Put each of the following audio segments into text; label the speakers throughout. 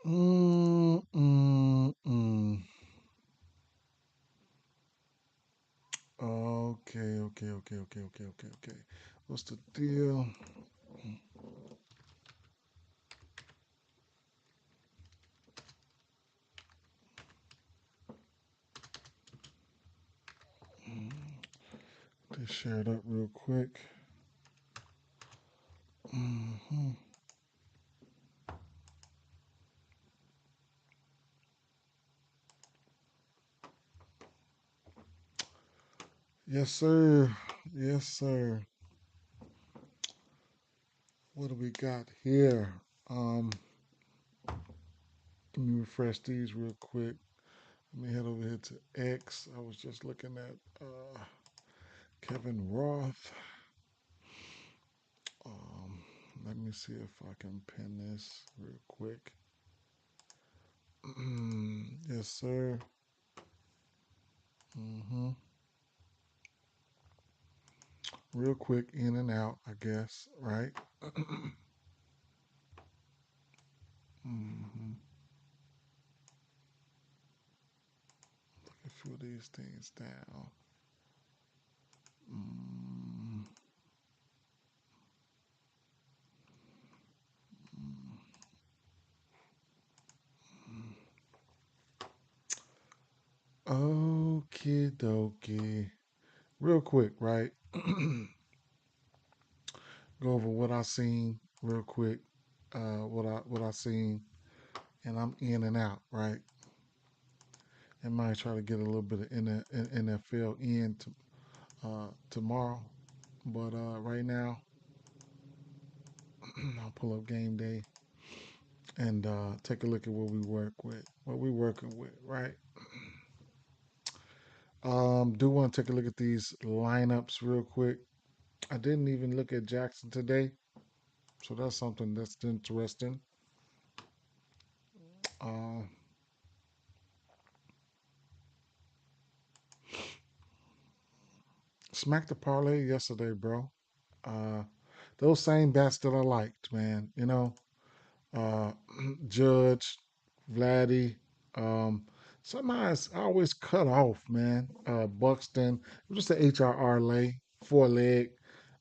Speaker 1: Mm, mm, mm. Okay. What's the deal? Let's share it up real quick. Hmm. Yes, sir. Yes, sir. What do we got here? Um, Let me refresh these real quick. Let me head over here to X. I was just looking at Kevin Roth. Um, Let me see if I can pin this real quick. Yes, sir. Hmm. Real quick, in and out, I guess, right? Hmm. A few of these things down. Mm, Okie dokie. Real quick, right? Go over what I seen real quick. What I seen, and I'm in and out, right? And might try to get a little bit of NFL in tomorrow, but right now I'll pull up game day and take a look at what we work with, what we working with, right? Do want to take a look at these lineups real quick. I didn't even look at Jackson today, so that's something that's interesting. Uh, Smacked the parlay yesterday, bro. Uh, those same bats that I liked, man. Uh, Judge, Vladdy. Um, Somehow it's always cut off, man. Buxton, it was just an HRR lay, 4 leg,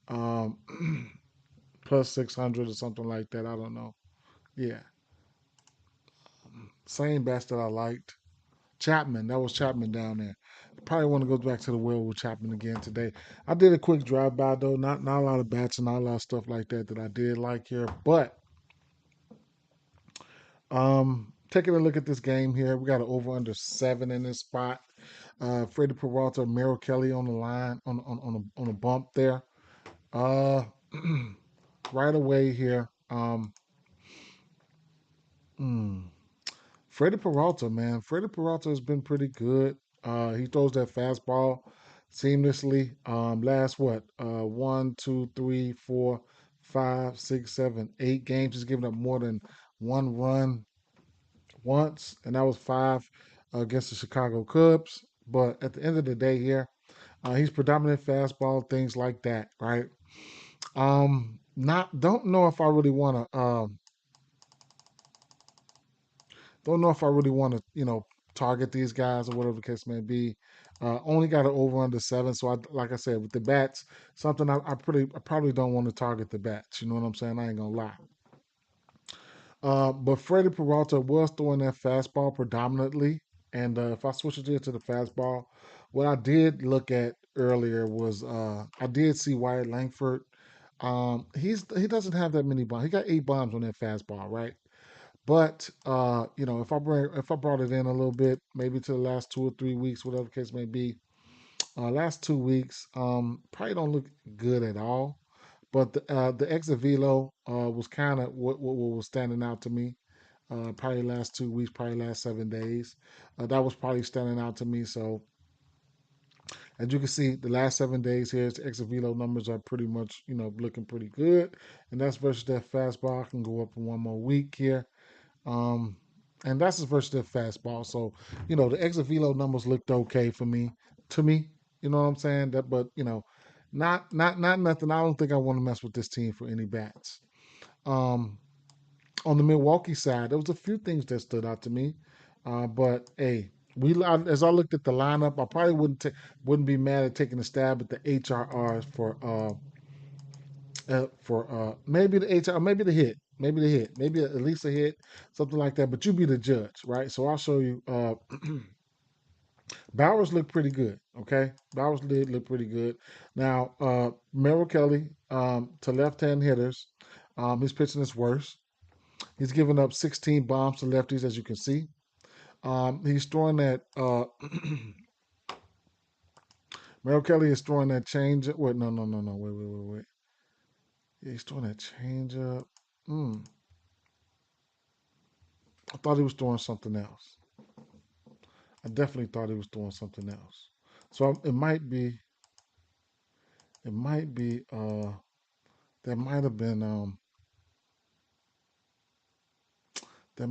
Speaker 1: um, plus 600 or something like that. I don't know. Yeah, same bats that I liked. Chapman, that was Chapman down there. Probably want to go back to the well with Chapman again today. I did a quick drive by though, not a lot of bats and not a lot of stuff like that I did like here. But taking a look at this game here, we got an over under 7 in this spot. Freddie Peralta, Merrill Kelly on the line on a bump there. Uh, right away here. Mm, Freddie Peralta, man. Freddie Peralta has been pretty good. He throws that fastball seamlessly. Last what? One, two, three, four, 5, 6, 7, 8 games. He's given up more than one run once, and that was five against the Chicago Cubs. But at the end of the day, here, he's predominant fastball, things like that, right? Not don't know if I really want to. Don't know if I really want to, target these guys or whatever the case may be. Only got an over under 7, so like I said, with the bats, something I probably don't want to target the bats. You know what I'm saying? I ain't gonna lie. But Freddie Peralta was throwing that fastball predominantly, and if I switch it here to the fastball, what I did look at earlier was I did see Wyatt Langford. He doesn't have that many bombs. He got 8 bombs on that fastball, right? But if I brought it in a little bit, maybe to the last 2 or 3 weeks, whatever the case may be, last 2 weeks, probably don't look good at all. But the exit velo was kind of what was standing out to me. Probably last 2 weeks, probably last 7 days. That was probably standing out to me. So as you can see, the last 7 days here, the exit velo numbers are pretty much looking pretty good, and that's versus that fastball. I can go up in one more week here. Um, and that's his versus the fastball. So, the exit velo numbers looked okay for me. To me, you know what I'm saying? That, but not nothing. I don't think I want to mess with this team for any bats. Um, On the Milwaukee side, there was a few things that stood out to me. But hey, as I looked at the lineup, I probably wouldn't be mad at taking a stab at the HRRs for maybe the HR, maybe the hit, maybe at least a hit, something like that. But you be the judge, right? So I'll show you. Bowers looked pretty good. Okay, Bowers did look pretty good. Now, Merrill Kelly to left-hand hitters, his pitching is worse. He's given up 16 bombs to lefties, as you can see. He's throwing that. Merrill Kelly is throwing that change. Wait, no, no, no, no. Wait. Yeah, he's throwing that change up. Mm, I thought he was throwing something else. I definitely thought he was throwing something else. So it might be, that might have been, I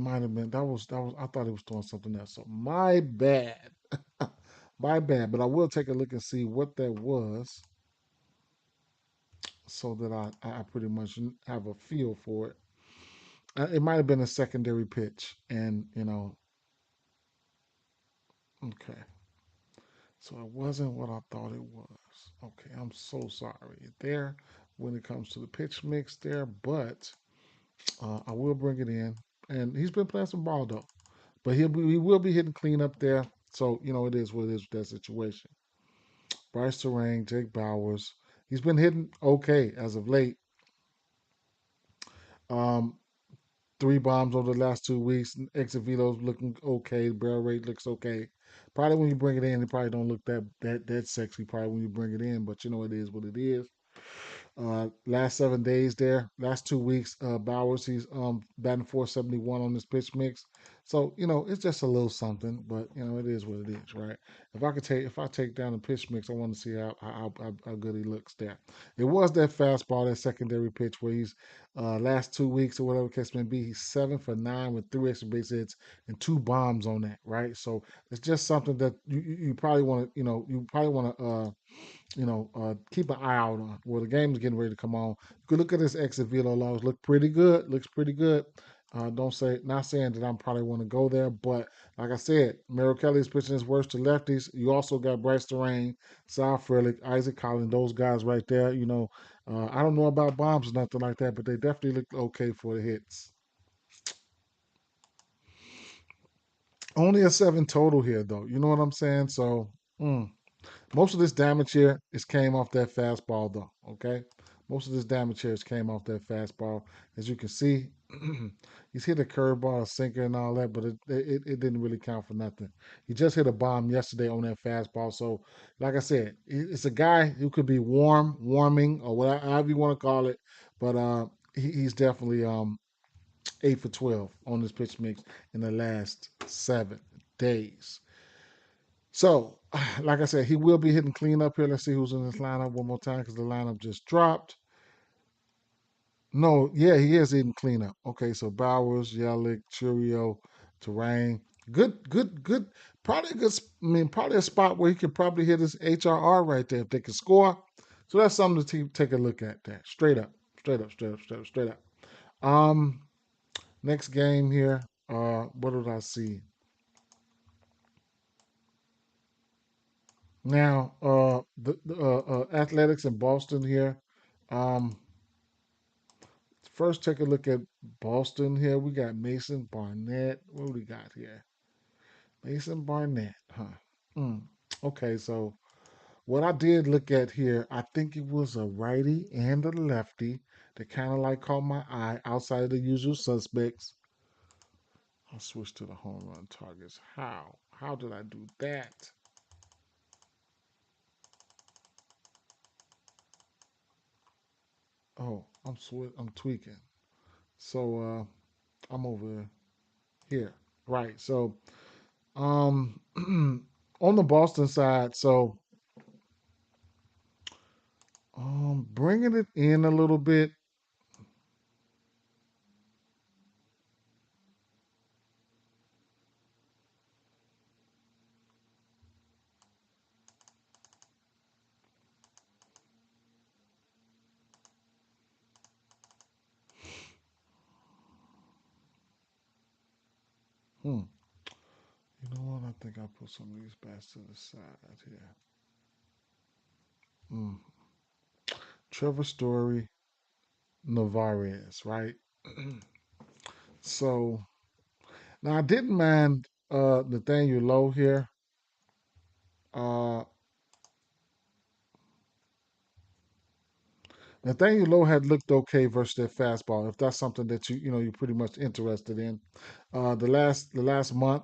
Speaker 1: thought he was throwing something else. So my bad. My bad. But I will take a look and see what that was so that I pretty much have a feel for it. It might have been a secondary pitch. And, okay. So it wasn't what I thought it was. Okay, I'm so sorry there when it comes to the pitch mix there, but I will bring it in. And he's been playing some ball though, but he will be hitting clean up there. So it is what it is with that situation. Bryce Terang, Jake Bowers, he's been hitting okay as of late. Um, 3 bombs over the last 2 weeks. Exit velo's looking okay. Barrel rate looks okay. Probably when you bring it in, it probably don't look that sexy. Probably when you bring it in, but it is what it is. Last 7 days there, last 2 weeks, Bowers he's batting 471 on this pitch mix. So it's just a little something, but it is what it is, right? If I take down the pitch mix, I want to see how good he looks there. It was that fastball, that secondary pitch where he's last 2 weeks or whatever case may be, he's 7 for 9 with 3 extra base hits and 2 bombs on that, right? So it's just something that you probably want to keep an eye out on. Well, the game is getting ready to come on. You can look at this exit velo logs. Look pretty good. Looks pretty good. Not saying that I'm probably want to go there, but like I said, Merrill Kelly's pitching is worse to lefties. You also got Bryce Terrain, Sal Frelick, Isaac Collins, those guys right there. I don't know about bombs or nothing like that, but they definitely look okay for the hits. Only a 7 total here, though. You know what I'm saying? So, most of this damage here is came off that fastball, though. Okay, most of this damage here came off that fastball. As you can see, he's hit a curveball, a sinker, and all that, but it didn't really count for nothing. He just hit a bomb yesterday on that fastball. So, like I said, it's a guy who could be warming, or whatever however you want to call it, but he's definitely 8 for 12 on this pitch mix in the last 7 days. So, like I said, he will be hitting clean up here. Let's see who's in this lineup one more time because the lineup just dropped. No, yeah, he is hitting cleanup. Okay, so Bowers, Yelich, Churio, Terrain. Good. Probably a probably a spot where he could probably hit his HRR right there if they can score. So that's something to take a look at there. Straight up. Um, Next game here. What did I see? Now, the Athletics in Boston here. Um, First, take a look at Boston here. We got Mason Barnett. What do we got here? Mason Barnett, huh? Mm. Okay, so what I did look at here, I think it was a righty and a lefty that kind of like caught my eye outside of the usual suspects. I'll switch to the home run targets. How? How did I do that? Oh, I'm tweaking. So I'm over here. Right. So um on the Boston side, so bringing it in a little bit. Hmm. You know what? I think I'll put some of these bats to the side here. Mm. Trevor Story, Navarez, right? So now I didn't mind Nathaniel Lowe here. Uh, Nathaniel Lowe had looked okay versus that fastball. If that's something that you're pretty much interested in. The last month,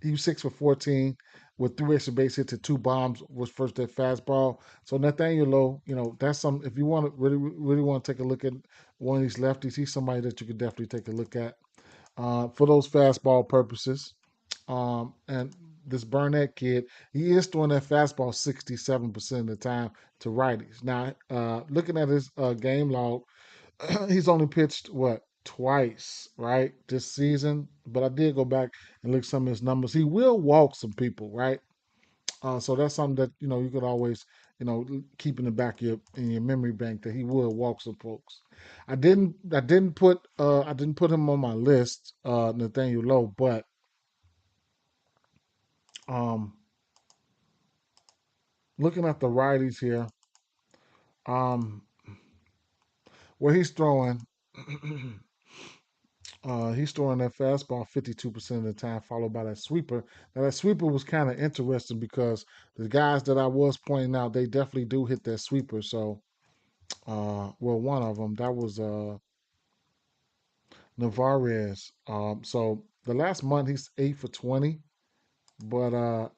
Speaker 1: he was 6 for 14 with three extra base hits and two bombs. Was first that fastball. So Nathaniel Lowe, that's some. If you want to really want to take a look at one of these lefties, he's somebody that you could definitely take a look at for those fastball purposes. And this Burnett kid, he is throwing that fastball 67% of the time to righties. Now, looking at his game log, he's only pitched what twice, right, this season. But I did go back and look at some of his numbers. He will walk some people, right? So that's something that you could always keep in the back of your memory bank that he will walk some folks. I didn't put him on my list, Nathaniel Lowe, but um, looking at the righties here, um, where he's throwing that fastball 52% of the time, followed by that sweeper. Now that sweeper was kind of interesting because the guys that I was pointing out, they definitely do hit that sweeper. So, well, one of them that was Navarez. So the last month he's 8 for 20, but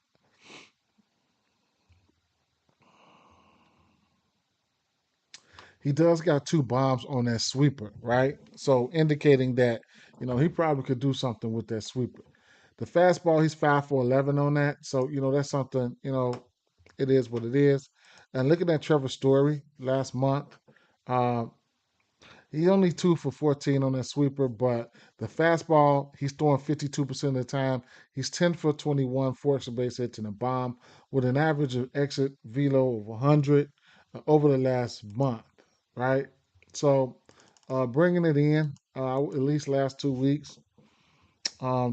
Speaker 1: he does got two bombs on that sweeper, right? So indicating that he probably could do something with that sweeper. The fastball, he's 5 for 11 on that. So that's something. It is what it is. And looking at Trevor Story last month, uh, he only 2 for 14 on that sweeper, but the fastball, he's throwing 52% of the time. He's 10 for 21, four extra base hits and a bomb, with an average of exit velo of 100 over the last month, right? So bringing it in at least last 2 weeks.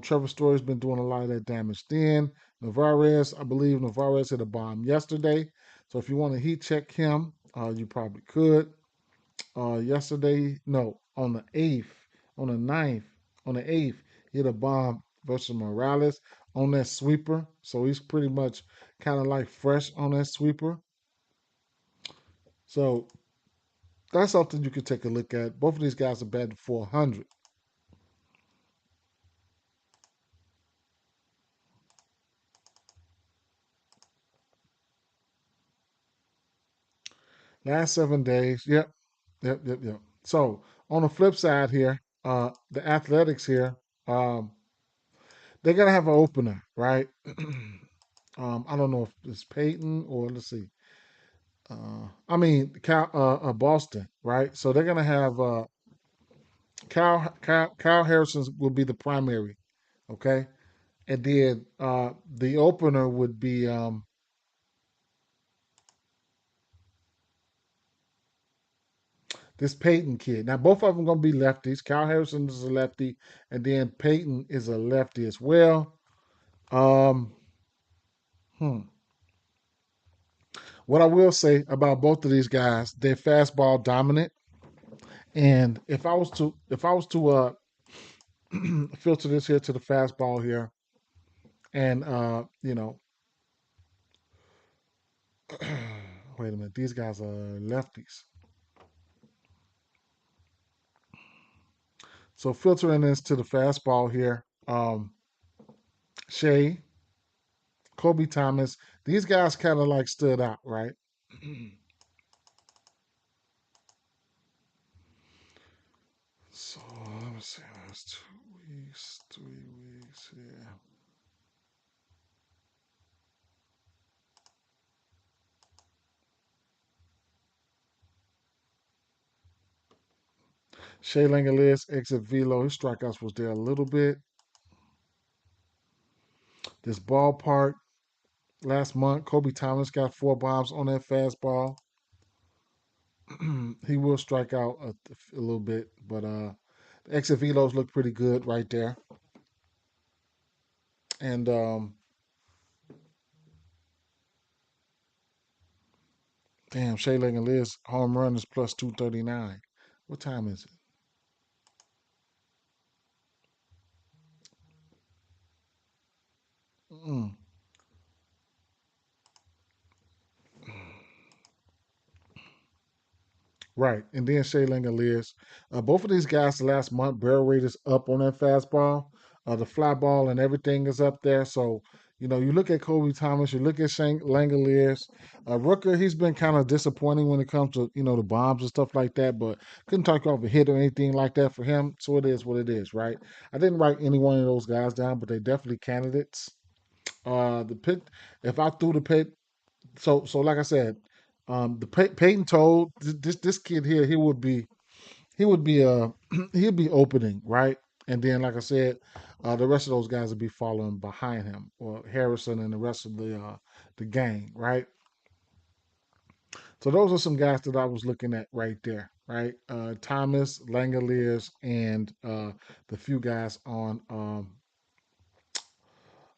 Speaker 1: Trevor Story's been doing a lot of that damage. Then Navarez, I believe Navarez hit a bomb yesterday. So if you want to heat check him, you probably could. Yesterday, no, on the 8th, on the ninth, on the 8th, he hit a bomb versus Morales on that sweeper. So he's pretty much kind of like fresh on that sweeper. So that's something you could take a look at. Both of these guys are batting 400. Last 7 days. Yep, yep, yep, yep. So on the flip side here, the Athletics here, um, they're gonna have an opener, right? I don't know if it's Peyton or let's see. I mean, Boston, right? So they're gonna have Kyle Harrison will be the primary, okay, and then the opener would be this Peyton kid. Now both of them gonna be lefties. Kyle Harrison is a lefty, and then Peyton is a lefty as well. Um, hmm. What I will say about both of these guys, they're fastball dominant. And if I was to filter this here to the fastball here, and wait a minute, these guys are lefties. So filtering this to the fastball here, Shea, Kobe Thomas, these guys kind of like stood out, right? So let me see, that's 2 weeks, 3 weeks, yeah. Shea Langeliers, exit velo, his strikeouts was there a little bit. This ballpark last month, Kobe Thomas got four bombs on that fastball. He will strike out a little bit, but the exit velos look pretty good right there. And damn, Shayla and Liz home run is plus 239. What time is it? Mm. Right. And then Shea Liz. Both of these guys the last month, barrel rate is up on that fastball. The fly ball and everything is up there. So, you look at Kobe Thomas, you look at Shane Langoliers. Rooker, he's been kind of disappointing when it comes to, the bombs and stuff like that, but couldn't talk off a hit or anything like that for him. So it is what it is, right? I didn't write any one of those guys down, but they definitely candidates. The pick, if I threw the pick, so like I said, the Peyton told this kid here he would be he'd be opening right, and then like I said, the rest of those guys would be following behind him or Harrison and the rest of the gang, right? So those are some guys that I was looking at right there, right? Thomas, Langoliers, and the few guys on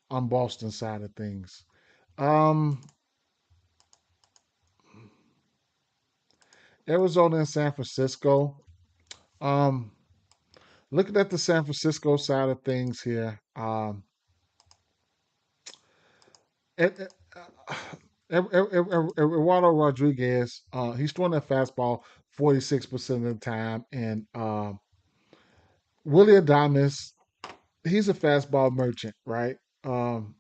Speaker 1: Boston side of things. Um, Arizona and San Francisco. Um, Looking at the San Francisco side of things here, Eduardo Rodriguez, he's throwing that fastball 46% of the time, and Willie Adames, he's a fastball merchant, right? Um,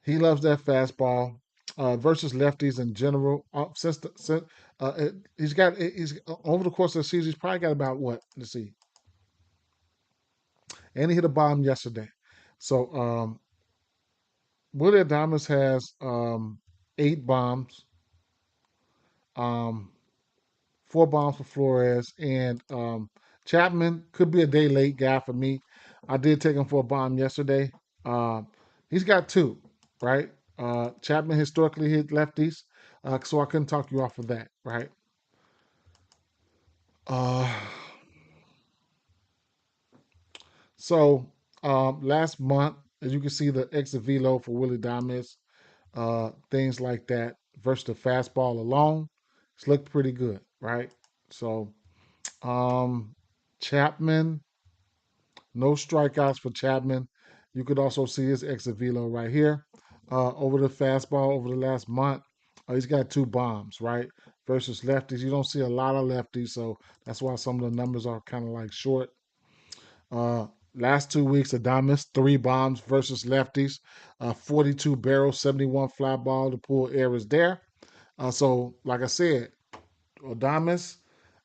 Speaker 1: he loves that fastball versus lefties in general. He's over the course of the season, he's probably got about what? Let's see, and he hit a bomb yesterday. So Willie Adames has 8 bombs, um, 4 bombs for Flores, and Chapman could be a day late guy for me. I did take him for a bomb yesterday. Uh, he's got 2, right? Chapman historically hit lefties, so I couldn't talk you off of that, right? Uh, so last month, as you can see, the exit velo for Willie Dames, things like that versus the fastball alone, it's looked pretty good, right? So um, Chapman, no strikeouts for Chapman. You could also see his exit velo right here. Over the fastball over the last month, he's got 2 bombs, right? Versus lefties. You don't see a lot of lefties, so that's why some of the numbers are kind of like short. Uh, Last 2 weeks, Adamas, 3 bombs versus lefties, 42 barrels, 71 fly ball. The pull errors there. So, like I said, Adamas,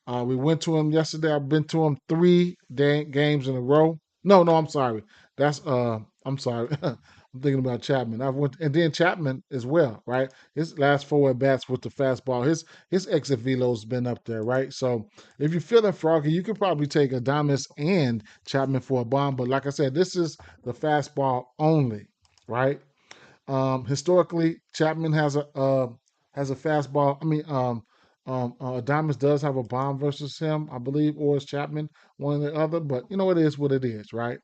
Speaker 1: we went to him yesterday. I've been to him 3 games in a row. No, no, I'm sorry. I'm sorry. I'm thinking about Chapman. I went and then Chapman as well, right? His last 4 at bats with the fastball, his exit velo's been up there, right? So if you're feeling froggy, you could probably take Adamas and Chapman for a bomb. But like I said, this is the fastball only, right? Historically, Chapman has a fastball. I mean, Adames does have a bomb versus him, I believe, or is Chapman one or the other. But it is what it is, right?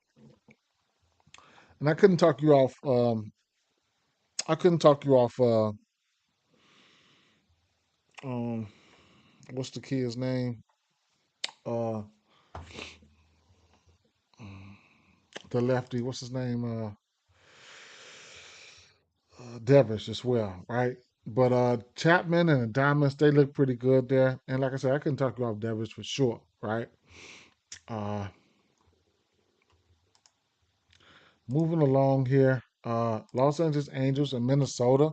Speaker 1: And I couldn't talk you off. I couldn't talk you off. Um, what's the kid's name? Uh, the lefty. What's his name? Devish as well, right? But Chapman and Adames, they look pretty good there. And like I said, I couldn't talk you off Devish for sure, right? Uh, Moving along here, Los Angeles Angels and Minnesota.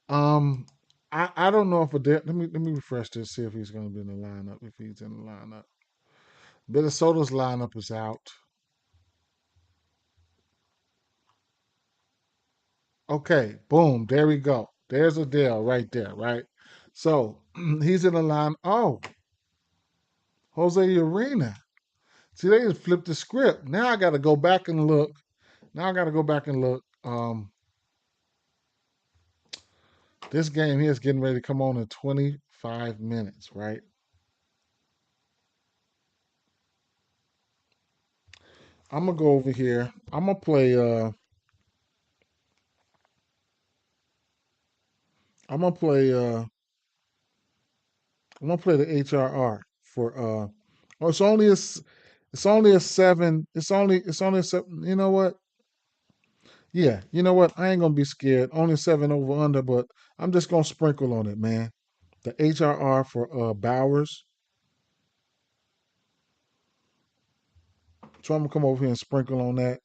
Speaker 1: Um, I don't know if let me refresh this, see if he's going to be in the lineup. If he's in the lineup, Minnesota's lineup is out. Okay, boom, there we go. There's a deal right there, right? So he's in the line. Oh, Jose Urena. See, they just flipped the script. Now I got to go back and look. Now I got to go back and look. This game here is getting ready to come on in 25 minutes, right? I'm gonna go over here. I'm gonna play I'm gonna play the HRR for oh it's only a seven. It's only a seven. You know what? Yeah, you know what? I ain't gonna be scared. Only seven over under, but I'm just gonna sprinkle on it, man. The HRR for Bowers. So I'm gonna come over here and sprinkle on that.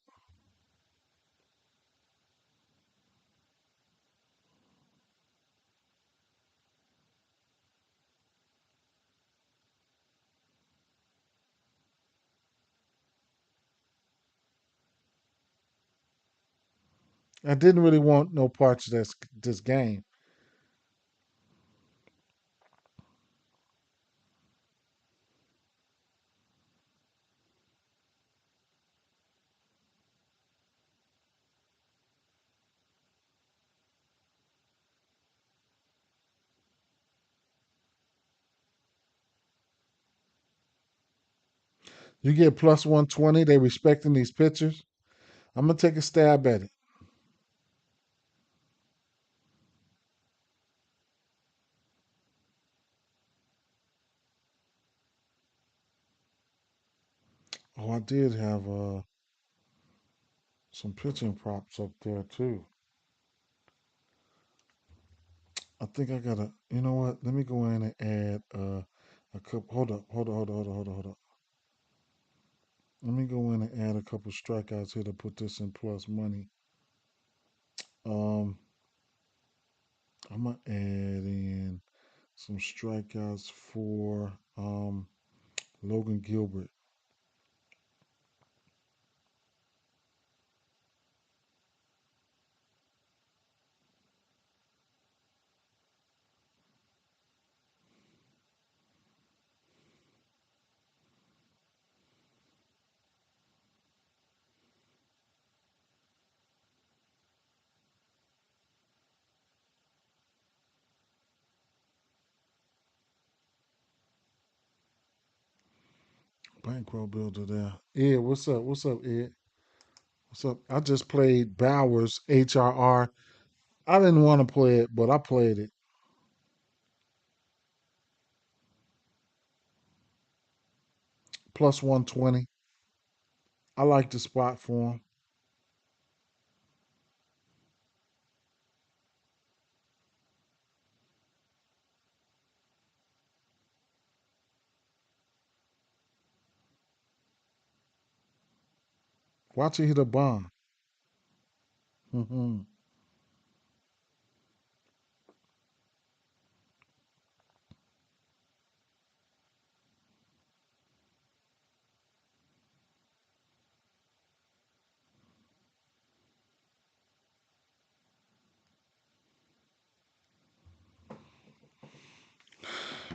Speaker 1: I didn't really want no parts of this game. You get plus 120. They respecting these pitchers. I'm gonna take a stab at it. Oh, I did have some pitching props up there too. I think I gotta. You know what? Let me go in and add a couple. Hold up. Let me go in and add a couple strikeouts here to put this in plus money. Um, I'm gonna add in some strikeouts for Logan Gilbert. Bankroll builder there. Ed, what's up? What's up, Ed? What's up? I just played Bowers HRR. I didn't want to play it, but I played it. Plus 120. I like the spot for him. Watch it hit a bomb. Hmm.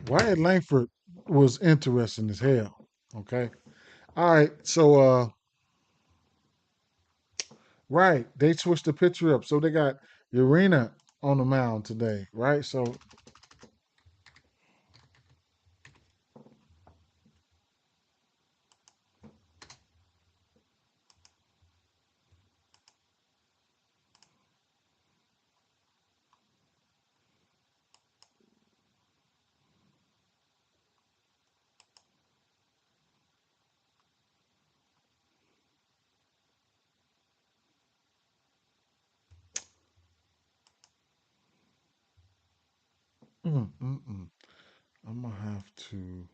Speaker 1: Wyatt Langford was interesting as hell. Okay. All right. So right, they switched the pitcher up. So they got Urena on the mound today, right? So mm. I'm gonna have to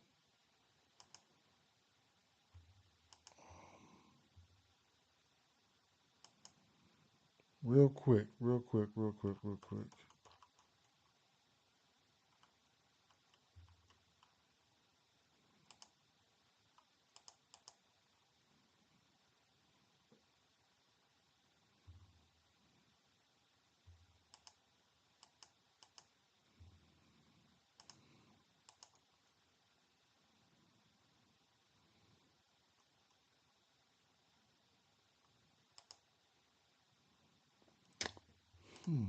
Speaker 1: real quick. Hmm.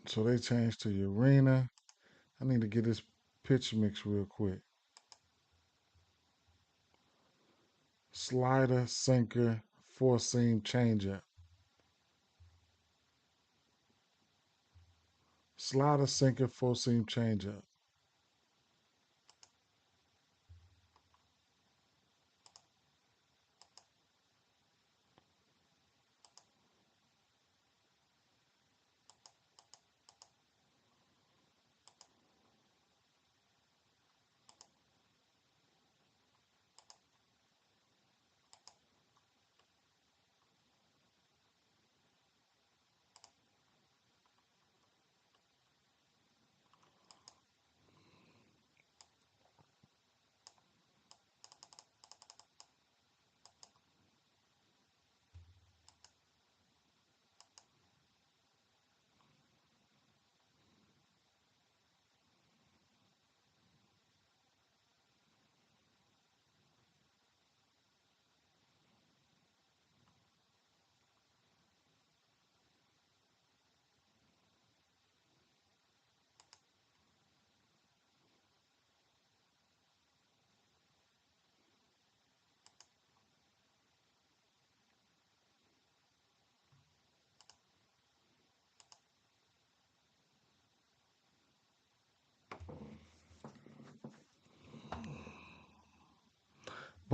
Speaker 1: So they changed to Urena. I need to get this pitch mix real quick. Slider, sinker, four seam changeup. Slider, sinker, four seam changeup.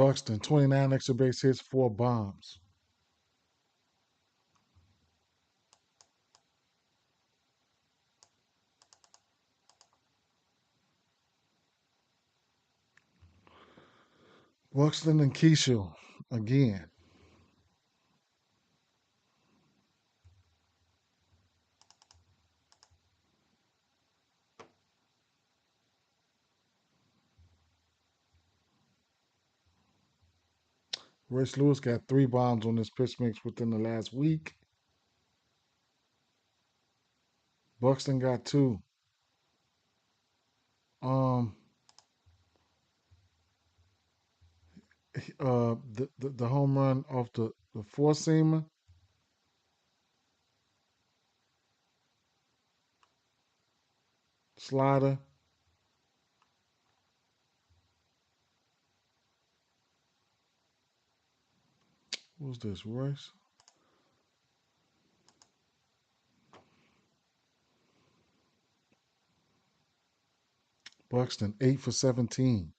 Speaker 1: Buxton, 29 extra base hits, four bombs. Buxton and Keisha again. Royce Lewis got three bombs on this pitch mix within the last week. Buxton got two. Um, the home run off the four seamer. Slider. What's this, Royce? Buxton, 8 for 17.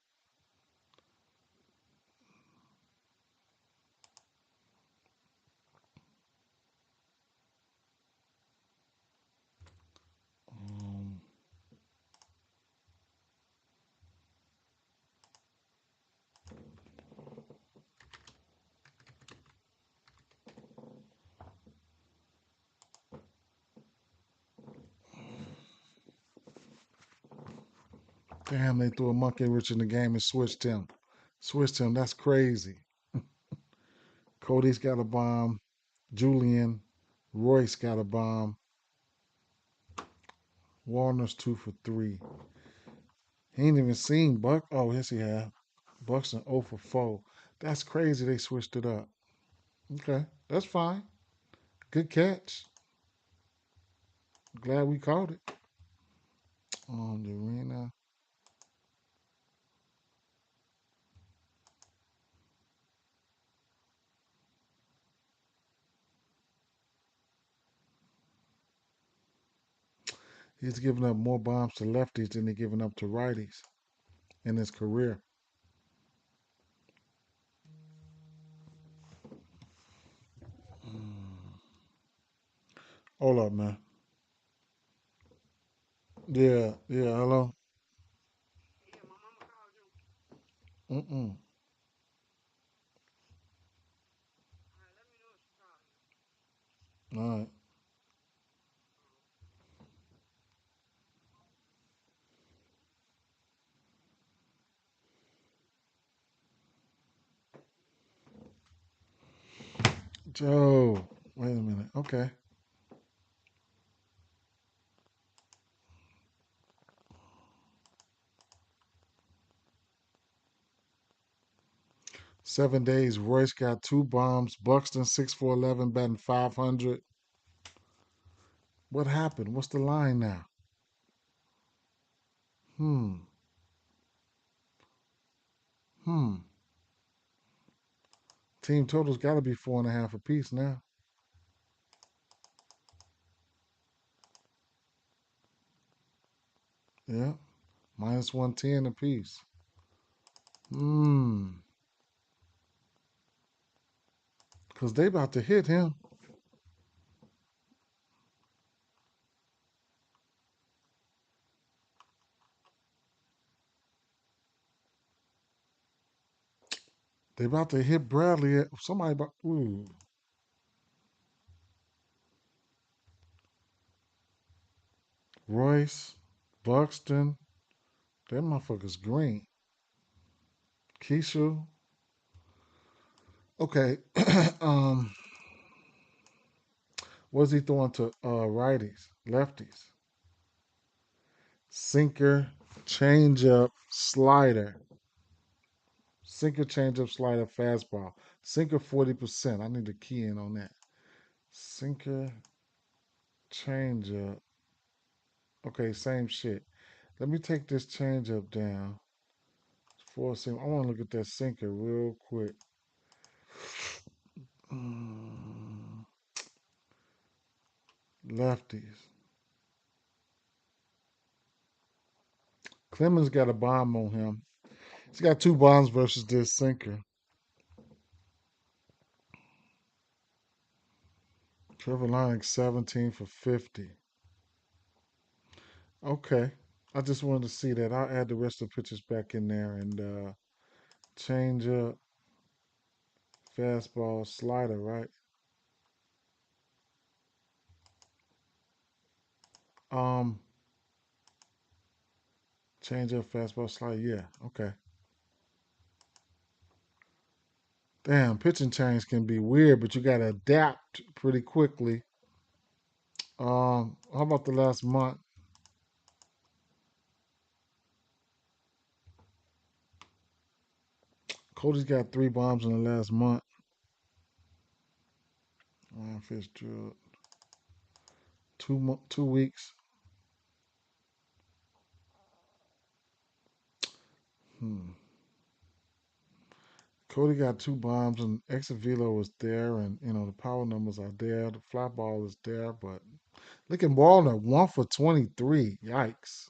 Speaker 1: Um, Damn, they threw a monkey wrench in the game and switched him. Switched him. That's crazy. Cody's got a bomb. Julian. Royce got a bomb. Warner's 2 for 3. He ain't even seen Buck. Oh, yes, he have. Buxton 0 for 4. That's crazy. They switched it up. Okay, that's fine. Good catch. Glad we caught it. The arena. He's giving up more bombs to lefties than he's giving up to righties in his career. Hold up, man. Yeah, yeah. Hello. Mm-mm. All right. Joe. Wait a minute. Okay. 7 days. Royce got two bombs. Buxton 6 for 11, batting 500. What happened? What's the line now? Hmm. Hmm. Team total's got to be 4.5 apiece now. Yeah. Minus 110 apiece. Hmm. Because they about to hit him. They about to hit Bradley. Somebody about. Ooh. Royce. Buxton. That motherfucker's green. Keisha. Okay. um. What's he throwing to righties? Lefties? Sinker, changeup, slider. Sinker, changeup, slider, fastball. Sinker 40%. I need to key in on that. Sinker, changeup. Okay, same shit. Let me take this changeup down. Four seam. I want to look at that sinker real quick. Mm, lefties. Clemens got a bomb on him. He's got two bombs versus this sinker. Trevor Lyons 17 for 50. Okay. I just wanted to see that. I'll add the rest of the pictures back in there and change up, fastball, slider, right? Um, change up, fastball, slider. Yeah, okay. Damn, pitching change can be weird, but you gotta adapt pretty quickly. How about the last month? Cody's got three bombs in the last month. Ryan Fitzgerald, 2 weeks. Hmm. Cody got two bombs, and Exavilo was there, and the power numbers are there. The fly ball is there, but look at Wallner, 1 for 23. Yikes!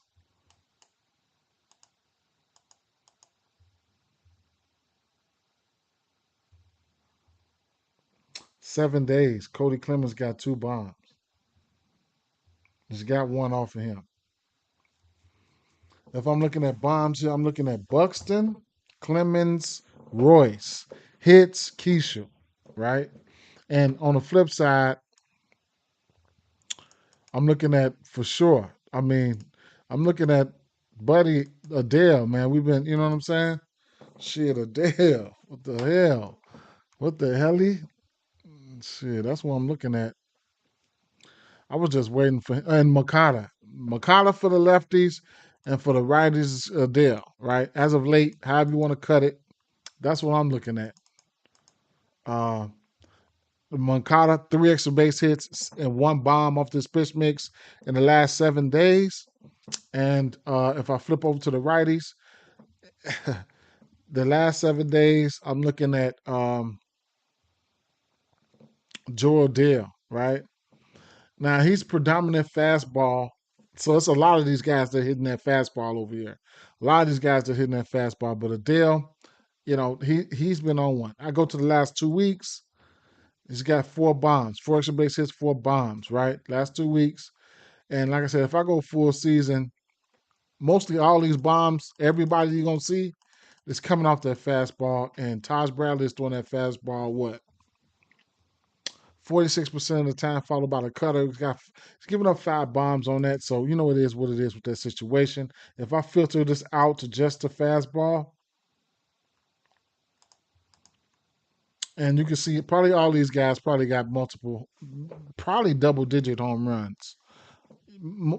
Speaker 1: 7 days. Cody Clemens got two bombs. He's got one off of him. If I'm looking at bombs here, I'm looking at Buxton, Clemens, Royce, hits, Keisha, right? And on the flip side, I'm looking at for sure. I mean, I'm looking at Buddy Adele, man. We've been, you know what I'm saying? Shit, Adele. What the hell? What the hell? Shit, that's what I'm looking at. I was just waiting for and Makata. Makata for the lefties and for the righties, Adele, right? As of late, however you want to cut it, that's what I'm looking at. Uh, Moncada, three extra base hits and one bomb off this pitch mix in the last 7 days. And if I flip over to the righties, the last 7 days, I'm looking at Joe Dale, right? Now he's predominant fastball. So it's a lot of these guys that are hitting that fastball over here. A lot of these guys that are hitting that fastball. But Adele, he's been on one. I go to the last 2 weeks. He's got four bombs, four extra base hits, four bombs, right? Last 2 weeks. And like I said, if I go full season, mostly all these bombs, everybody you're gonna see is coming off that fastball. And Taj Bradley is throwing that fastball, what? 46% of the time, followed by the cutter. He's giving up five bombs on that. So you know it is what it is with that situation. If I filter this out to just the fastball, and you can see probably all these guys probably got multiple, probably double digit home runs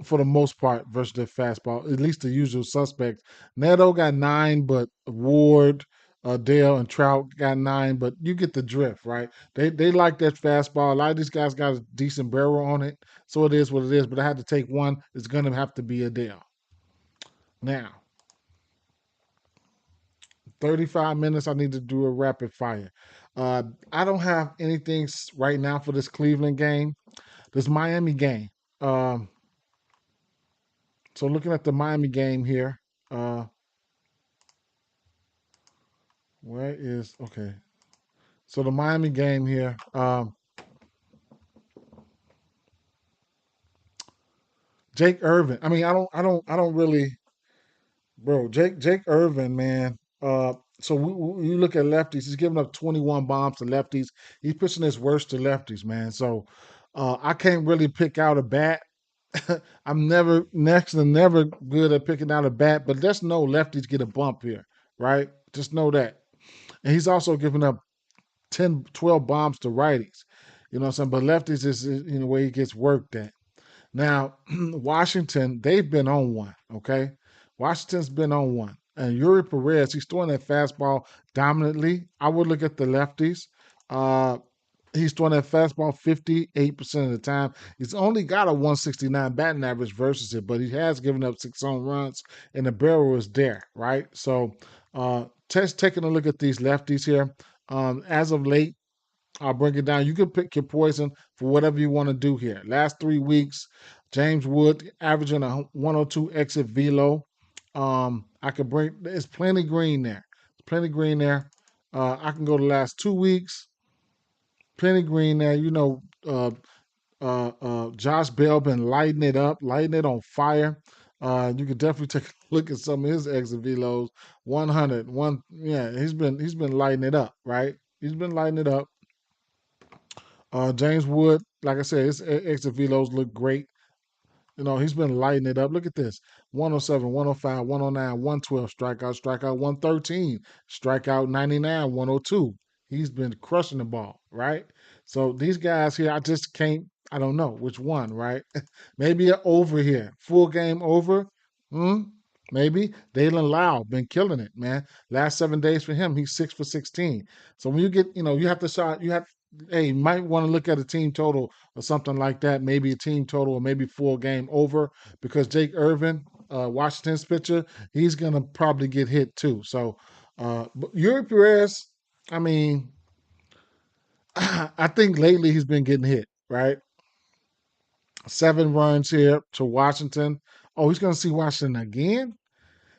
Speaker 1: for the most part versus the fastball, at least the usual suspects. Neto got 9, but Ward, Dale and Trout got 9, but you get the drift, right? They like that fastball. A lot of these guys got a decent barrel on it, so it is what it is. But I had to take one. It's gonna have to be a Dale. Now, 35 minutes. I need to do a rapid fire. Uh, I don't have anything right now for this Cleveland game. This Miami game. Um, so looking at the Miami game here. Uh, where is okay? So the Miami game here. Jake Irvin. I mean, I don't really, bro. Jake Irvin, man. So you look at lefties. He's giving up 21 bombs to lefties. He's pitching his worst to lefties, man. So I can't really pick out a bat. I'm never good at picking out a bat, but just know lefties get a bump here, right? Just know that. And he's also giving up 10, 12 bombs to righties. You know what I'm saying? But lefties is in the way he gets worked at. Now, Washington, they've been on one, okay? Washington's been on one. And Yuri Perez, he's throwing that fastball dominantly. I would look at the lefties. Uh, he's throwing that fastball 58% of the time. He's only got a 169 batting average versus it, but he has given up 6 home runs, and the barrel is there, right? So, taking a look at these lefties here. As of late, I'll break it down. You can pick your poison for whatever you want to do here. Last 3 weeks, James Wood averaging a 102 exit velo. I could bring. There's plenty green there. Plenty green there. I can go the last 2 weeks. Plenty green there. Josh Bell been lighting it up, lighting it on fire. You can definitely take a look at some of his exit velos. 100, yeah, he's been lighting it up, right? He's been lighting it up. James Wood, like I said, his exit velos look great. He's been lighting it up. Look at this: 107, 105, 109, 112, strikeout 113, strikeout 99, 102. He's been crushing the ball, right? So these guys here, I just can't, I don't know which one, right? Maybe an over here, full game over. Hmm? Maybe Dalen Lau been killing it, man. Last 7 days for him, he's 6 for 16. So when you get, you have to shot, hey, you might want to look at a team total or something like that. Maybe a team total or maybe full game over because Jake Irvin, Washington's pitcher, he's gonna probably get hit too. So, but Yuri Perez, I mean, I think lately he's been getting hit, right? 7 runs here to Washington. Oh, he's going to see Washington again?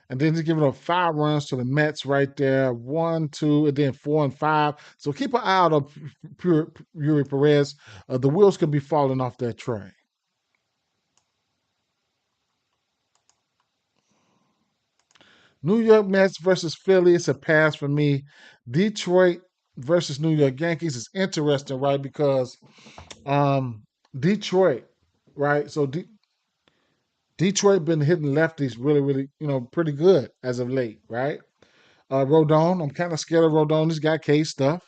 Speaker 1: And then he's giving up 5 runs to the Mets right there. 1, 2, and then 4 and 5. So keep an eye out on Yuri Perez. The wheels could be falling off that train. New York Mets versus Philly. It's a pass for me. Detroit versus New York Yankees is interesting, right? Because Detroit, right? So Detroit been hitting lefties really, really, pretty good as of late, right? Rodon, I'm kind of scared of Rodon. He's got K stuff.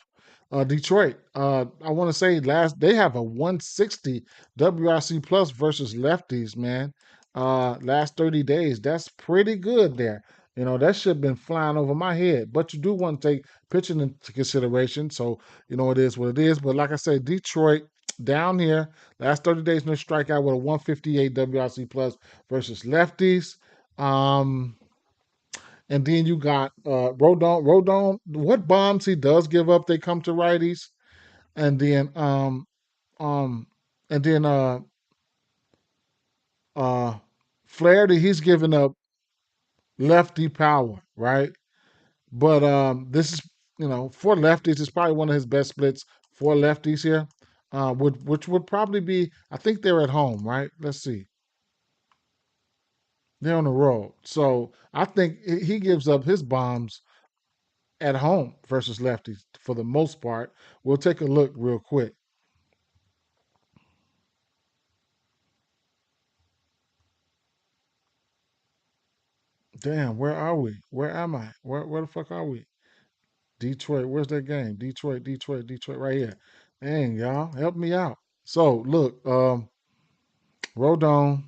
Speaker 1: Detroit, I want to say they have a 160 WRC plus versus lefties, man. Last 30 days, that's pretty good there. That shit been flying over my head. But you do want to take pitching into consideration. So, it is what it is. But like I said, Detroit down here, last 30 days, no strikeout with a 158 WRC plus versus lefties. And then you got Rodon. Rodon, what bombs he does give up, they come to righties. And then um and then uh Flaherty, he's giving up lefty power, right? But this is for lefties, it's probably one of his best splits for lefties here. Which would probably be, I think they're at home, right? Let's see. They're on the road. So I think he gives up his bombs at home versus lefties for the most part. We'll take a look real quick. Damn, where are we? Where am I? Where the fuck are we? Detroit. Where's that game? Detroit, right here. Dang, y'all, help me out. So look, Rodon,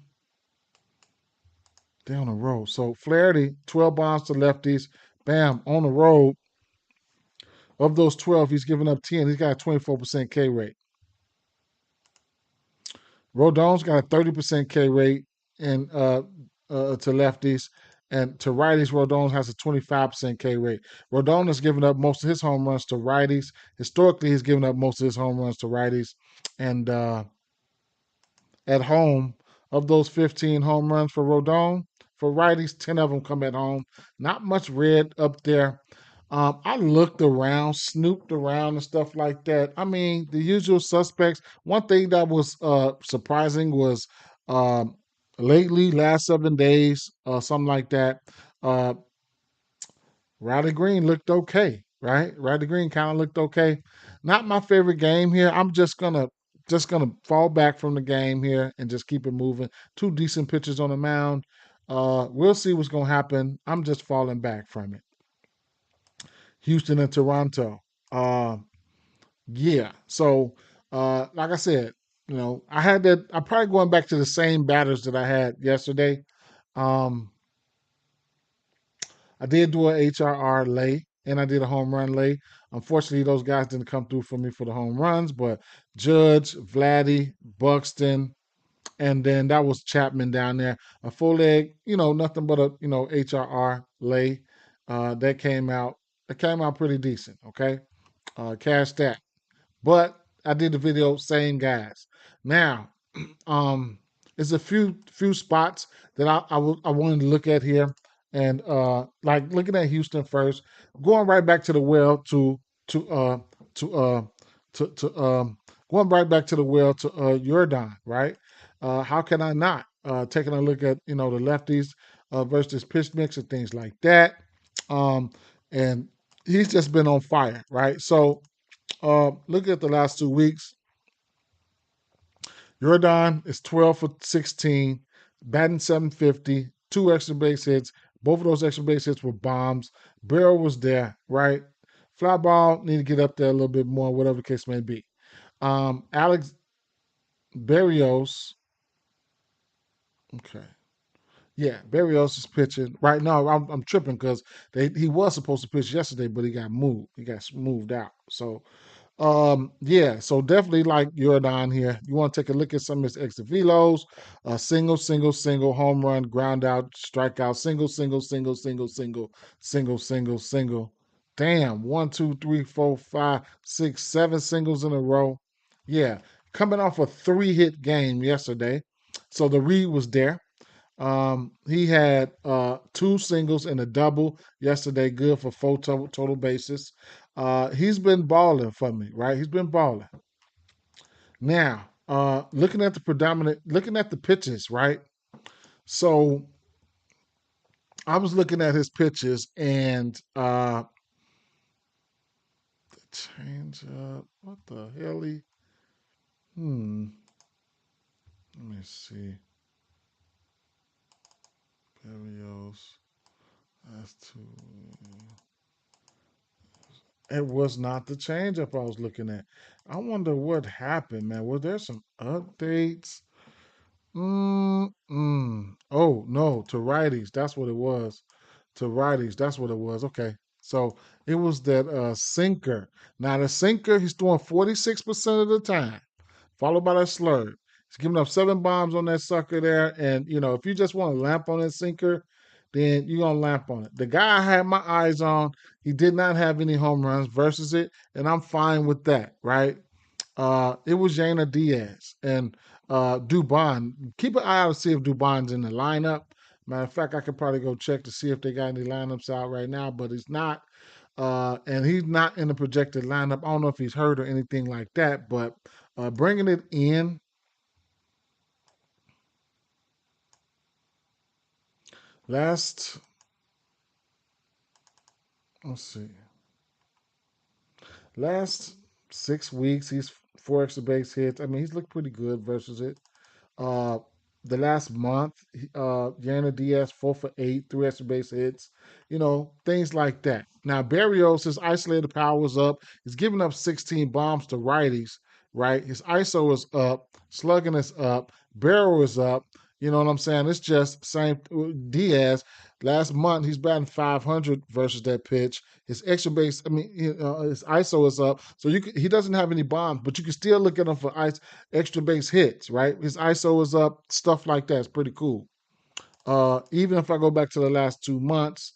Speaker 1: they on the road. So Flaherty, 12 bombs to lefties. Bam, on the road. Of those 12, he's given up 10. He's got a 24% K rate. Rodon's got a 30% K rate and to lefties, and to righties, Rodon has a 25% K rate. Rodon has given up most of his home runs to righties. Historically, he's given up most of his home runs to righties, and at home, of those 15 home runs for Rodon, for righties, 10 of them come at home. Not much red up there. I looked around, snooped around, and stuff like that. I mean, the usual suspects. One thing that was surprising was um, lately, last 7 days, something like that. Uh, Riley Green looked okay, right? Riley Green kind of looked okay. Not my favorite game here. I'm just gonna fall back from the game here and just keep it moving. Two decent pitchers on the mound. We'll see what's gonna happen. I'm just falling back from it. Houston and Toronto. Uh, yeah. So, like I said, I had that. I'm probably going back to the same batters that I had yesterday. Um, I did do a HRR lay and I did a home run lay. Unfortunately, those guys didn't come through for me for the home runs, but Judge, Vladdy, Buxton, and then that was Chapman down there. A full leg, nothing but a HRR lay. That came out. It came out pretty decent. Okay, cash that. But I did the video, same guys. Now, um, there's a few spots that I wanted to look at here, and like looking at Houston first, going right back to the well to to to going right back to the well to Jordan, right? How can I not? Taking a look at the lefties versus pitch mix and things like that, um, and he's just been on fire, right? So look at the last 2 weeks. Jordan is 12 for 16, batting 750, two extra base hits. Both of those extra base hits were bombs. Barrel was there, right? Fly ball need to get up there a little bit more, whatever the case may be. Alex Berrios, okay. Yeah, Berrios is pitching right now. I'm tripping because he was supposed to pitch yesterday, but he got moved. He got moved out. So yeah, so definitely like Jordan here. You want to take a look at some of his extra velos, single, single, single, home run, ground out, strikeout, single, single, single, single, single, single, single, single. Damn, 1, 2, 3, 4, 5, 6, 7 singles in a row. Yeah, coming off a 3-hit game yesterday. So the read was there. He had two singles and a double yesterday, good for four total bases. He's been balling for me, right? He's been balling. Now, looking at the pitches, right? So I was looking at his pitches and the change up. What the hell? Hmm. Let me see. Berrios. That's two. It was not the changeup I was looking at. I wonder what happened, man. Was there some updates? Oh no, to righties. That's what it was. To righties. That's what it was. Okay. So it was that sinker. Now the sinker, he's throwing 46% of the time, followed by that slurve. He's giving up 7 bombs on that sucker there. And if you just want to lamp on that sinker, then you're gonna lamp on it. The guy I had my eyes on, he did not have any home runs versus it, and I'm fine with that, right? It was Yana Diaz and Dubon. Keep an eye out to see if Dubon's in the lineup. Matter of fact, I could probably go check to see if they got any lineups out right now, but he's not. And he's not in the projected lineup. I don't know if he's hurt or anything like that, but bringing it in last, let's see, last 6 weeks, he's 4 extra base hits. I mean, he's looked pretty good versus it. Uh, the last month, Yana Diaz 4 for 8, 3 extra base hits, things like that. Now Barrios, his isolated power is up. He's giving up 16 bombs to righties, right? His ISO is up, slugging is up, barrel is up. You know what I'm saying? It's just same Diaz. Last month he's batting 500 versus that pitch. His extra base, I mean, his ISO is up, so he doesn't have any bombs, but you can still look at him for extra base hits, right? His ISO is up, stuff like that. It's pretty cool. Even if I go back to the last 2 months,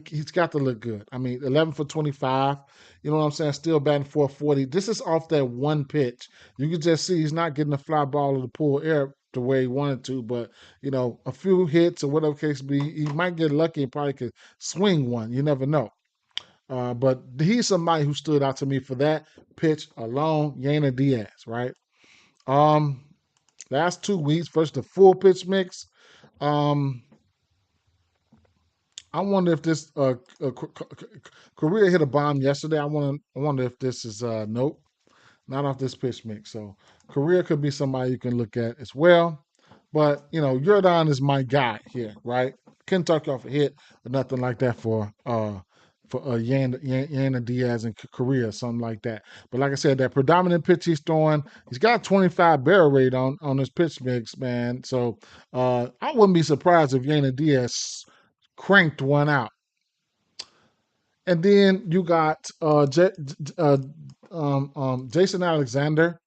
Speaker 1: he's got to look good. I mean, 11 for 25. You know what I'm saying? Still batting 440. This is off that one pitch. You can just see he's not getting the fly ball or the pull air the way he wanted to, but a few hits or whatever case be, he might get lucky and probably could swing one. You never know. But he's somebody who stood out to me for that pitch alone. Yana Diaz, right? Um, Last 2 weeks versus the full pitch mix. Um, I wonder if this Korea hit a bomb yesterday. I wonder if this is nope, not off this pitch mix. So Korea could be somebody you can look at as well. But Jordan is my guy here, right? Couldn't talk you off a hit or nothing like that for Yana Diaz in Korea, something like that. But like I said, that predominant pitch he's throwing, he's got 25 barrel rate on his pitch mix, man. So I wouldn't be surprised if Yana Diaz cranked one out. And then you got Jason Alexander.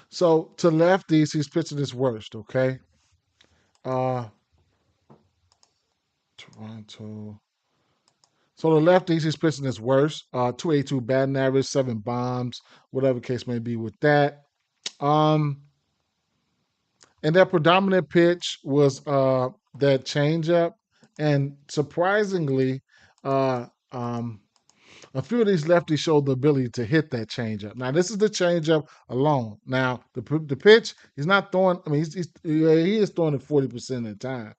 Speaker 1: So to lefties, he's pitching his worst. Okay, uh, Toronto. So the lefties, he's pitching his worst. 282 batting average, 7 bombs, whatever case may be with that. Um, and that predominant pitch was that changeup, and surprisingly, uh, um, a few of these lefties showed the ability to hit that changeup. Now, this is the changeup alone. Now, the pitch, he's not throwing. I mean, he is throwing it 40% of the time.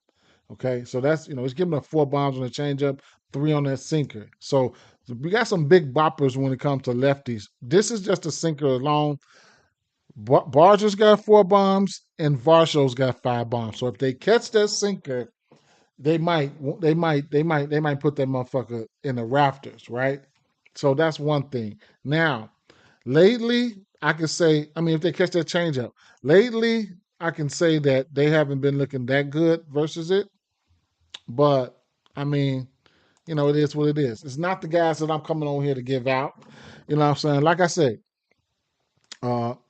Speaker 1: Okay, so that's he's giving up 4 bombs on the changeup, 3 on that sinker. So we got some big boppers when it comes to lefties. This is just a sinker alone. Barger's got 4 bombs, and Varsho's got 5 bombs. So if they catch that sinker, they might put that motherfucker in the rafters, right? So that's one thing. Now, lately, I can say, I mean, if they catch that changeup, lately, I can say that they haven't been looking that good versus it. But I mean, it is what it is. It's not the guys that I'm coming on here to give out. You know what I'm saying? Like I said,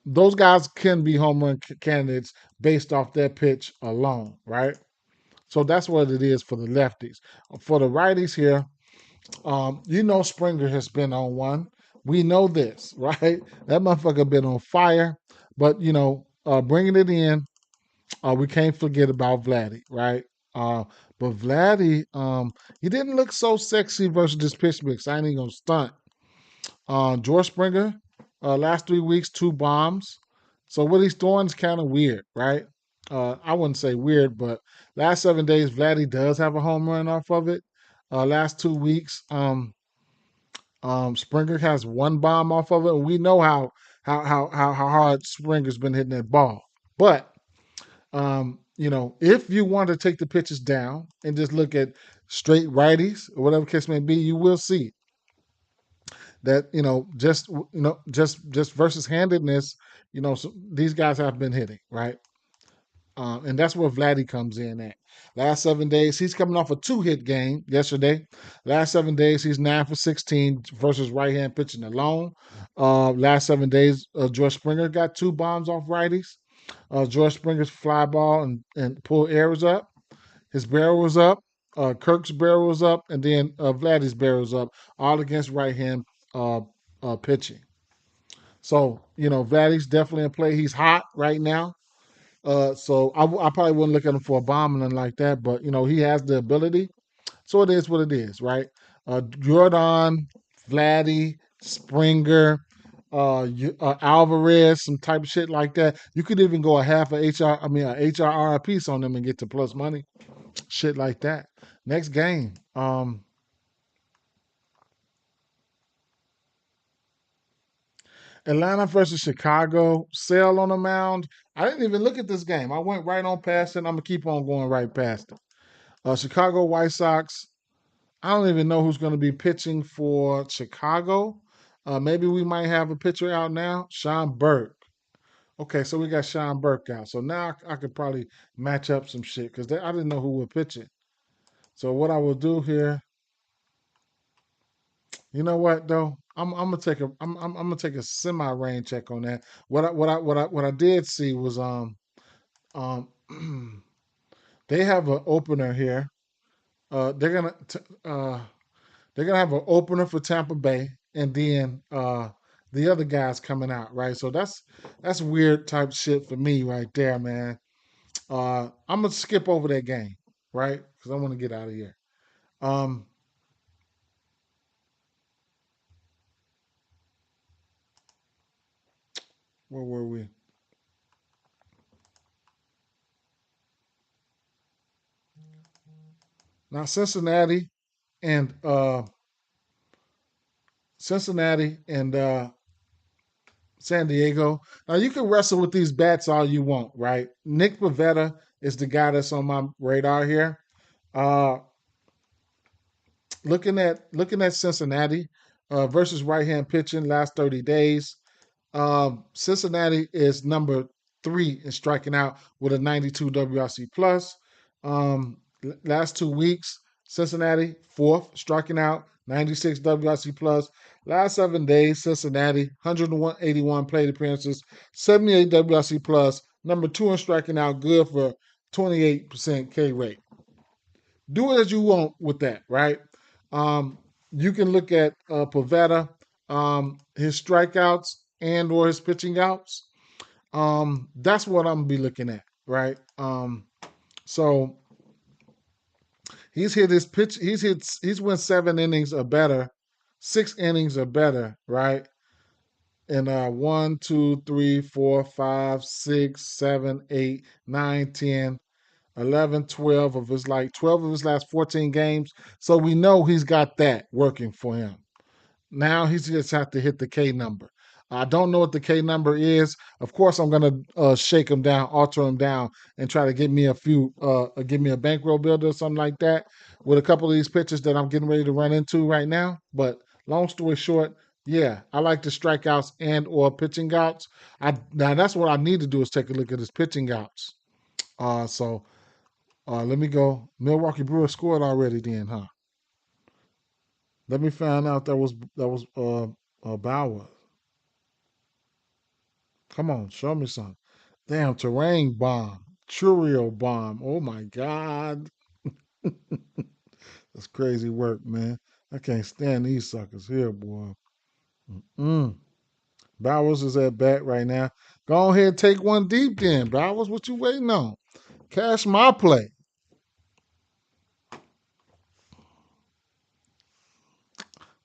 Speaker 1: those guys can be home run candidates based off their pitch alone, right? So that's what it is for the lefties. For the righties here, Springer has been on one. We know this, right? That motherfucker been on fire. But bringing it in, we can't forget about Vladdy, right? But Vladdy, he didn't look so sexy versus this pitch mix. I ain't even gonna stunt. George Springer, last 3 weeks, 2 bombs. So what he's doing is kind of weird, right? I wouldn't say weird, but last 7 days, Vladdy does have a home run off of it. Last 2 weeks, Springer has 1 bomb off of it. And we know how hard Springer's been hitting that ball. But if you want to take the pitches down and just look at straight righties or whatever case may be, you will see that just versus handedness. So these guys have been hitting right, and that's where Vladdy comes in at. Last 7 days, he's coming off a 2-hit game yesterday. Last 7 days, he's 9 for 16 versus right hand pitching alone. Last 7 days, George Springer got 2 bombs off righties. George Springer's fly ball and pull air was up. His barrel was up. Kirk's barrel was up, and then Vladdy's barrel was up, all against right hand pitching. So Vladdy's definitely in play. He's hot right now. So I probably wouldn't look at him for a bomb and nothing like that, but he has the ability. So it is what it is, right? Jordan, Vladdy, Springer, Alvarez, some type of shit like that. You could even go a half a HRR piece on them and get to plus money. Shit like that. Next game. Atlanta versus Chicago. Sale on the mound. I didn't even look at this game. I went right on past it. I'm gonna keep on going right past it. Chicago White Sox. I don't even know who's going to be pitching for Chicago. Maybe we might have a pitcher out now. Sean Burke. Okay, so we got Sean Burke out. So now I could probably match up some shit because I didn't know who would pitch it. So what I will do here, you know what though? I'm gonna take I'm gonna take a semi rain check on that. What I did see was um they have an opener here. Uh, they're gonna t- uh they're gonna have an opener for Tampa Bay, and then the other guys coming out, right? So that's weird type shit for me right there, man. I'm gonna skip over that game, right? Because I want to get out of here. Um, where were we? Now and uh, Cincinnati and San Diego. Now you can wrestle with these bats all you want, right? Nick Pavetta is the guy that's on my radar here. Uh, looking at Cincinnati versus right hand pitching last 30 days. Cincinnati is number 3 in striking out with a 92 WRC plus. Last 2 weeks, Cincinnati fourth striking out, 96 WRC plus. Last 7 days, Cincinnati 181 plate appearances, 78 WRC plus. Number 2 in striking out, good for 28% K rate. Do it as you want with that, right? Um, you can look at Pavetta, his strikeouts and or his pitching outs. That's what I'm gonna be looking at, right? So he's went 7 innings or better, 6 innings or better, right? And 1, 2, 3, 4, 5, 6, 7, 8, 9, 10, 11, 12 of his 12 of his last 14 games. So we know he's got that working for him. Now he's just have to hit the K number. I don't know what the K number is. Of course, I'm gonna shake him down, alter him down, and try to give me a bankroll builder or something like that with a couple of these pitches that I'm getting ready to run into right now. But long story short, yeah, I like the strikeouts and or pitching outs. Now that's what I need to do is take a look at his pitching outs. So let me go. Milwaukee Brewers scored already, then, huh? Let me find out that was Bauer. Come on, show me some. Damn, terrain bomb, Churio bomb. Oh my God, that's crazy work, man. I can't stand these suckers here, boy. Mm. Bowers is at bat right now. Go ahead and take one deep, then, Bowers. What you waiting on? Cash my play.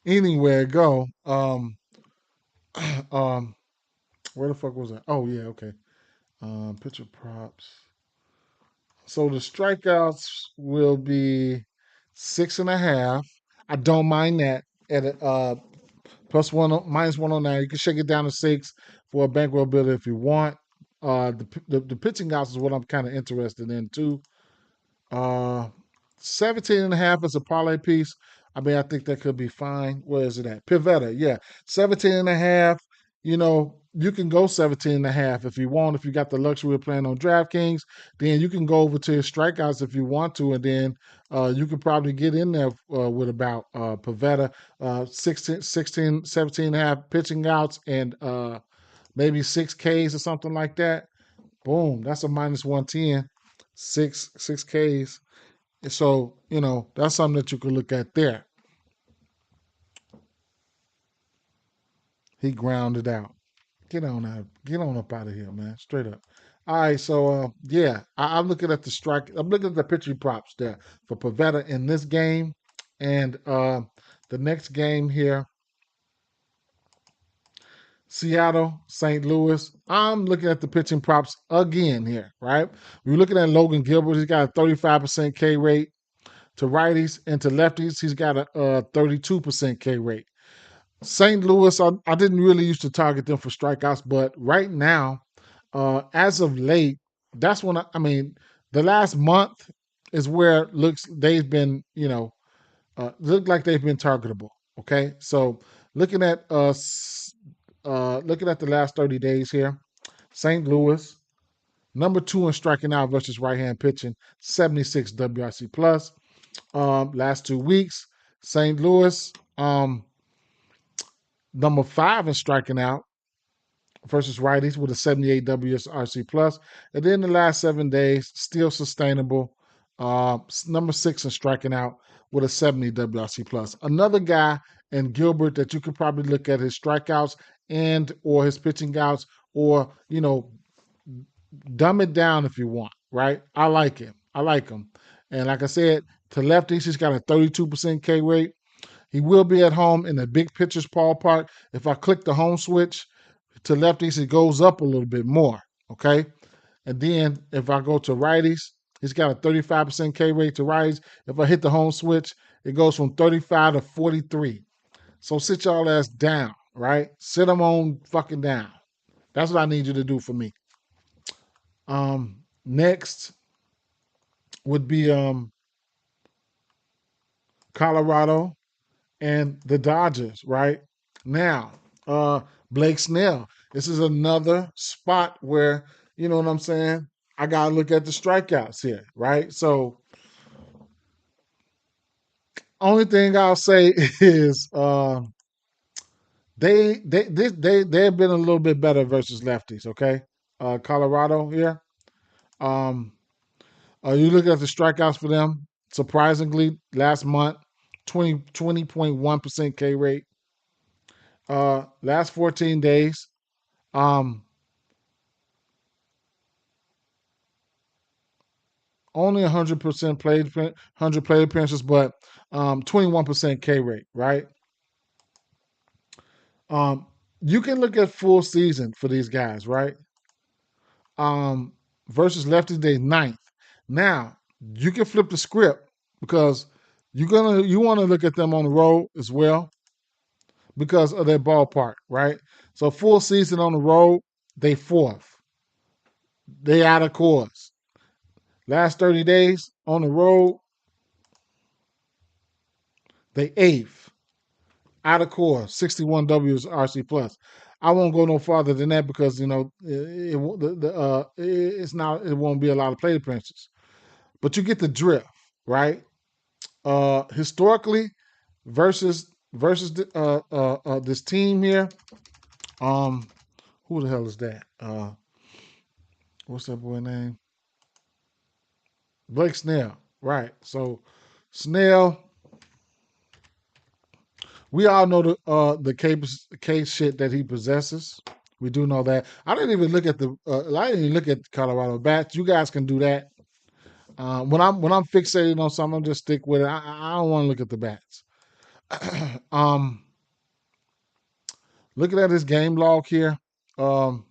Speaker 1: Anywhere go. Um, where the fuck was that? Oh yeah, okay. Pitcher props. So the strikeouts will be 6.5. I don't mind that at plus one minus 109. You can shake it down to 6 for a bankroll builder if you want. The pitching outs is what I'm kind of interested in too. Uh, 17 and a half is a parlay piece. I mean, I think that could be fine. Where is it at? Pivetta, yeah. 17 and a half. You can go 17 and a half if you want. If you got the luxury of playing on DraftKings, then you can go over to his strikeouts if you want to. And then you could probably get in there with about Pivetta, 17 and a half pitching outs and maybe 6 Ks or something like that. Boom, that's a minus 110. Six Ks. So, that's something that you could look at there. He grounded out. Get on out. Get on up out of here, man. Straight up. All right, so yeah, I'm looking at the strike. I'm looking at the pitching props there for Pavetta in this game, and the next game here, Seattle, St. Louis. I'm looking at the pitching props again here, right? We're looking at Logan Gilbert. He's got a 35% K rate to righties, and to lefties, he's got a 32% K rate. St. Louis, I didn't really used to target them for strikeouts, but right now, as of late, that's when I mean, the last month is where it looks they've been, look like they've been targetable. Okay, so looking at looking at the last 30 days here, St. Louis. Number 2 in striking out versus right-hand pitching, 76 WRC plus. Last 2 weeks, St. Louis, number 5 in striking out versus righties with a 78 WRC plus. And then the last 7 days, still sustainable. Number 6 in striking out with a 70 WRC plus. Another guy in Gilbert that you could probably look at his strikeouts and or his pitching outs, or dumb it down if you want, right? I like him. I like him. And like I said, to lefties, he's got a 32% K rate. He will be at home in the big pitcher's ballpark. If I click the home switch to lefties, it goes up a little bit more, okay? And then if I go to righties, he's got a 35% K rate to righties. If I hit the home switch, it goes from 35 to 43. So sit y'all ass down, right? Sit them on fucking down. That's what I need you to do for me. Next would be Colorado and the Dodgers, right? Now, Blake Snell. This is another spot where, you know what I'm saying? I gotta look at the strikeouts here, right? So only thing I'll say is they've been a little bit better versus lefties, okay? Colorado here. You look at the strikeouts for them, surprisingly, last month, 20.1% K rate. Last 14 days, only 100% played, 100 plate appearances, but 21% K rate, right? You can look at full season for these guys, right? Versus lefty day ninth. Now you can flip the script because you want to look at them on the road as well because of their ballpark, right? So full season on the road, they fourth. They out of course. Last 30 days on the road, they eighth. Out of course, 61 W's RC plus. I won't go no farther than that because it's not, it won't be a lot of plate appearances. But you get the drift, right? Historically versus this team here. Who the hell is that? What's that boy name? Blake Snell, right? So Snell, we all know the K shit that he possesses. We do know that. I didn't even look at I didn't even look at Colorado bats. You guys can do that. When I'm fixated on something, I'm just stick with it. I don't want to look at the bats. Looking at his game log here, you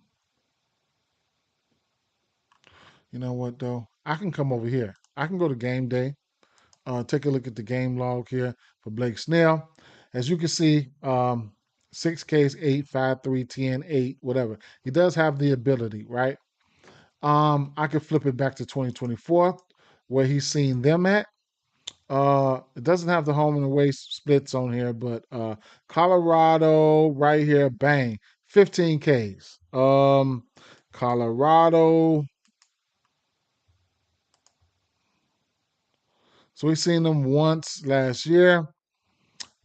Speaker 1: know what though? I can come over here. I can go to game day. Take a look at the game log here for Blake Snell. As you can see, 6Ks, 8, 5, 3, 10, 8, whatever. He does have the ability, right? I could flip it back to 2024, where he's seen them at. It doesn't have the home and away splits on here, but Colorado right here, bang, 15 Ks. Colorado. So we've seen them once last year,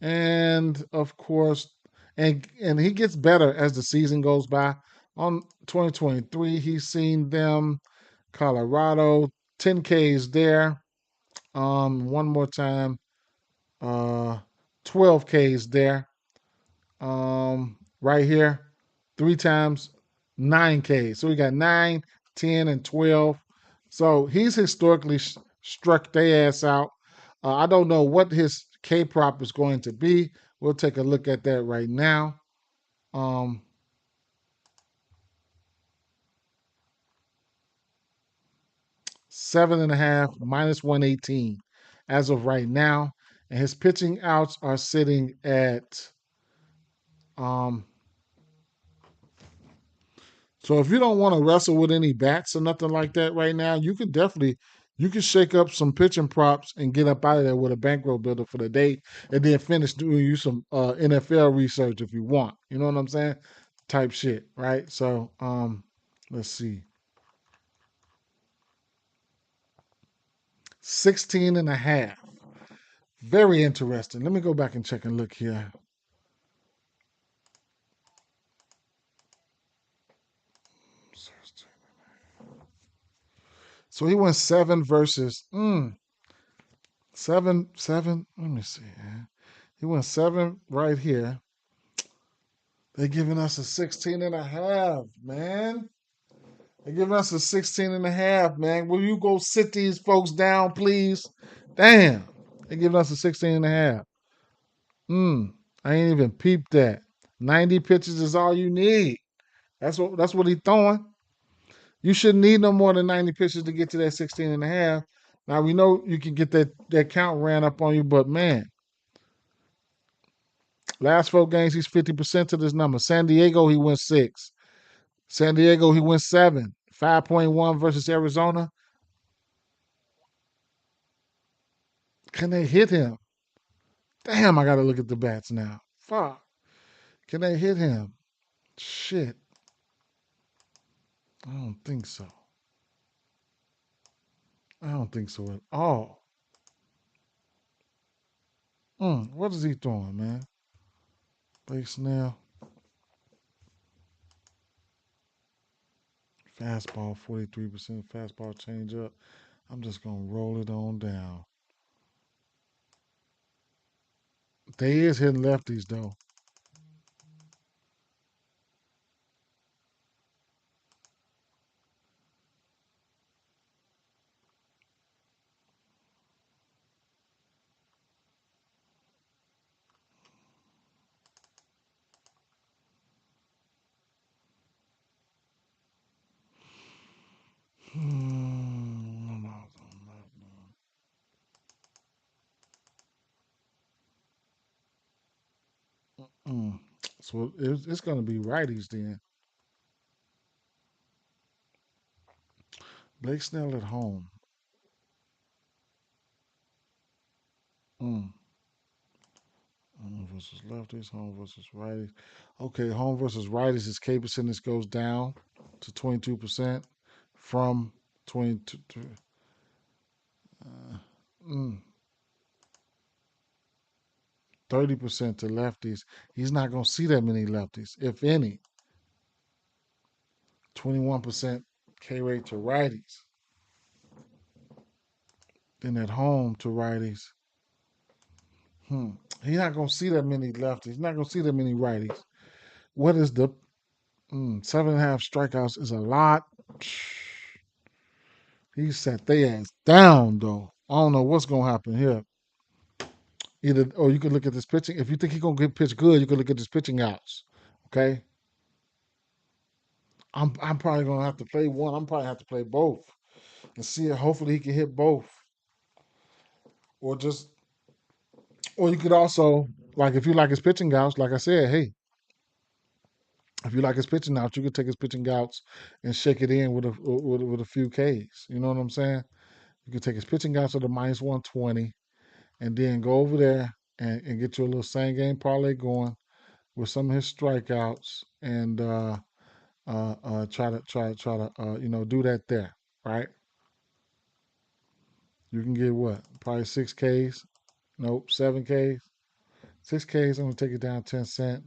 Speaker 1: and of course, and he gets better as the season goes by. On 2023, he's seen them, Colorado, 10 Ks there. One more time, 12 Ks there. Right here, 3 times, 9 Ks. So we got 9, 10, and 12. So he's historically struck their ass out. I don't know what his K prop is going to be. We'll take a look at that right now. 7.5 minus 118 as of right now, and his pitching outs are sitting at so if you don't want to wrestle with any bats or nothing like that right now, you can shake up some pitching props and get up out of there with a bankroll builder for the day, and then finish doing you some NFL research if you want. You know what I'm saying? Type shit, right? So Let's see. 16 and a half. Very interesting. Let me go back and check and look here. So he went seven versus seven. Let me see. He went seven right here. They're giving us a 16 and a half, man. They're giving us a 16 and a half, man. Will you go sit these folks down, please? Damn. They're giving us a 16 and a half. I ain't even peeped that. 90 pitches is all you need. That's what he's throwing. You shouldn't need no more than 90 pitches to get to that 16 and a half. Now we know you can get that count ran up on you, but man, last 4 games he's 50% to this number. San Diego he went six. San Diego he went seven. 5.1 versus Arizona. Can they hit him? Damn, I gotta look at the bats now. Fuck. Can they hit him? Shit. I don't think so. I don't think so at all. What is he throwing, man? Blake Snell. Fastball 43%. Fastball change up. I'm just gonna roll it on down. They is hitting lefties though. So it's gonna be righties then. Blake Snell at home. Mm. Home versus lefties, home versus righties. Okay, home versus righties, his K percentage goes down to 22% from 22. Uh, mm, 30% to lefties. He's not going to see that many lefties, if any. 21% K rate to righties. Then at home to righties. Hmm. He's not going to see that many lefties. He's not going to see that many righties. What is the 7.5 strikeouts is a lot. He sat their ass down though. I don't know what's gonna happen here. Either or you can look at this pitching. If you think he's gonna get pitch good, you can look at this pitching outs. Okay. I'm probably gonna have to play one. I'm probably have to play both and see it. Hopefully he can hit both. Or just or you could also like if you like his pitching outs, like I said, hey, if you like his pitching outs, you could take his pitching outs and shake it in with a few Ks. You know what I'm saying? You could take his pitching outs at the minus 120 and then go over there and get you a little same game parlay going with some of his strikeouts and try to do that there, right? You can get what probably 6 Ks, nope 7 Ks, 6 Ks. I'm gonna take it down 10 cent,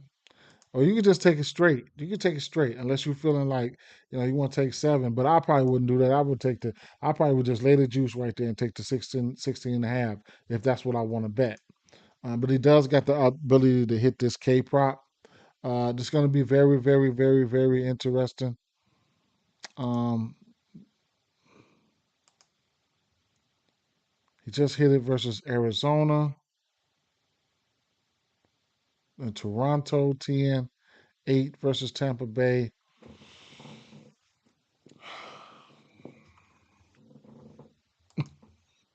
Speaker 1: or you can just take it straight. You can take it straight unless you're feeling like you want to take seven. But I probably wouldn't do that. I probably would just lay the juice right there and take the 16 and a half if that's what I want to bet. But he does got the ability to hit this K prop. This is going to be very, very, very, very interesting. Um, he just hit it versus Arizona and Toronto, 10, 8 versus Tampa Bay.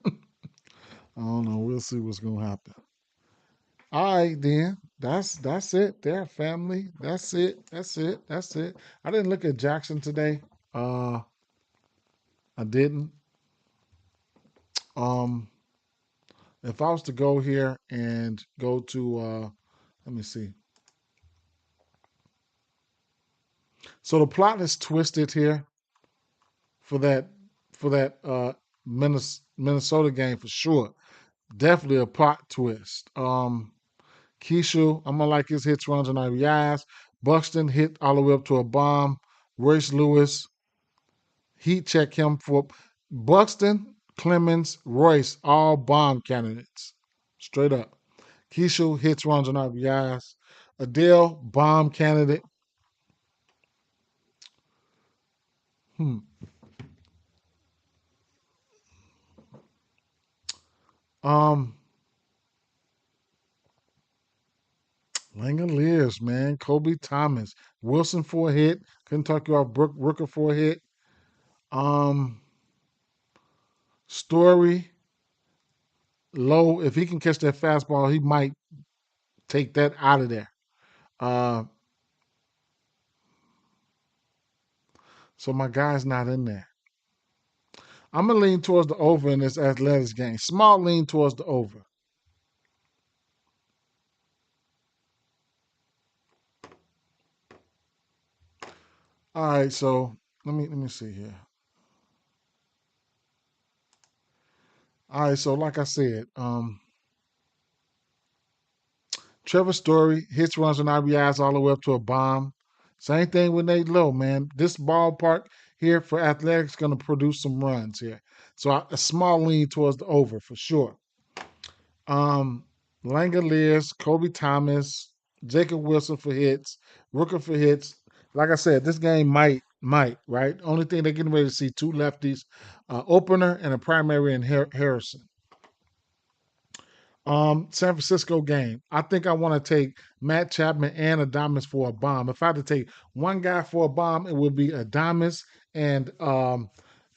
Speaker 1: I don't know. We'll see what's going to happen. All right, then. That's it. There, family. That's it. That's it. That's it. I didn't look at Jackson today. Uh, I didn't. Um, if I was to go here and go to, let me see. So the plot is twisted here for that Minnesota game for sure. Definitely a plot twist. Keishu, I'm gonna like his hits, runs, and RBIs. Buxton hit all the way up to a bomb. Royce Lewis, heat check him for Buxton, Clemens, Royce, all bomb candidates. Straight up. Keishu hits, runs, and RBIs. Adele, bomb candidate. Hmm. Um, Langoliers, man. Kobe Thomas. Wilson for a hit. Kentucky off Rooker for a hit. Um, Story, Low. If he can catch that fastball, he might take that out of there. Uh, so my guy's not in there. I'm gonna lean towards the over in this athletics game. Small lean towards the over. All right, so let me see here. All right, so like I said, Trevor Story hits, runs, and RBIs all the way up to a bomb. Same thing with Nate Lowe, man. This ballpark here for athletics going to produce some runs here. So a small lean towards the over for sure. Um, Langoliers, Kobe Thomas, Jacob Wilson for hits, Rooker for hits. Like I said, this game might, right? Only thing they're getting ready to see two lefties, opener and a primary in Harrison. San Francisco game. I think I want to take Matt Chapman and Adames for a bomb. If I had to take one guy for a bomb, it would be Adames, and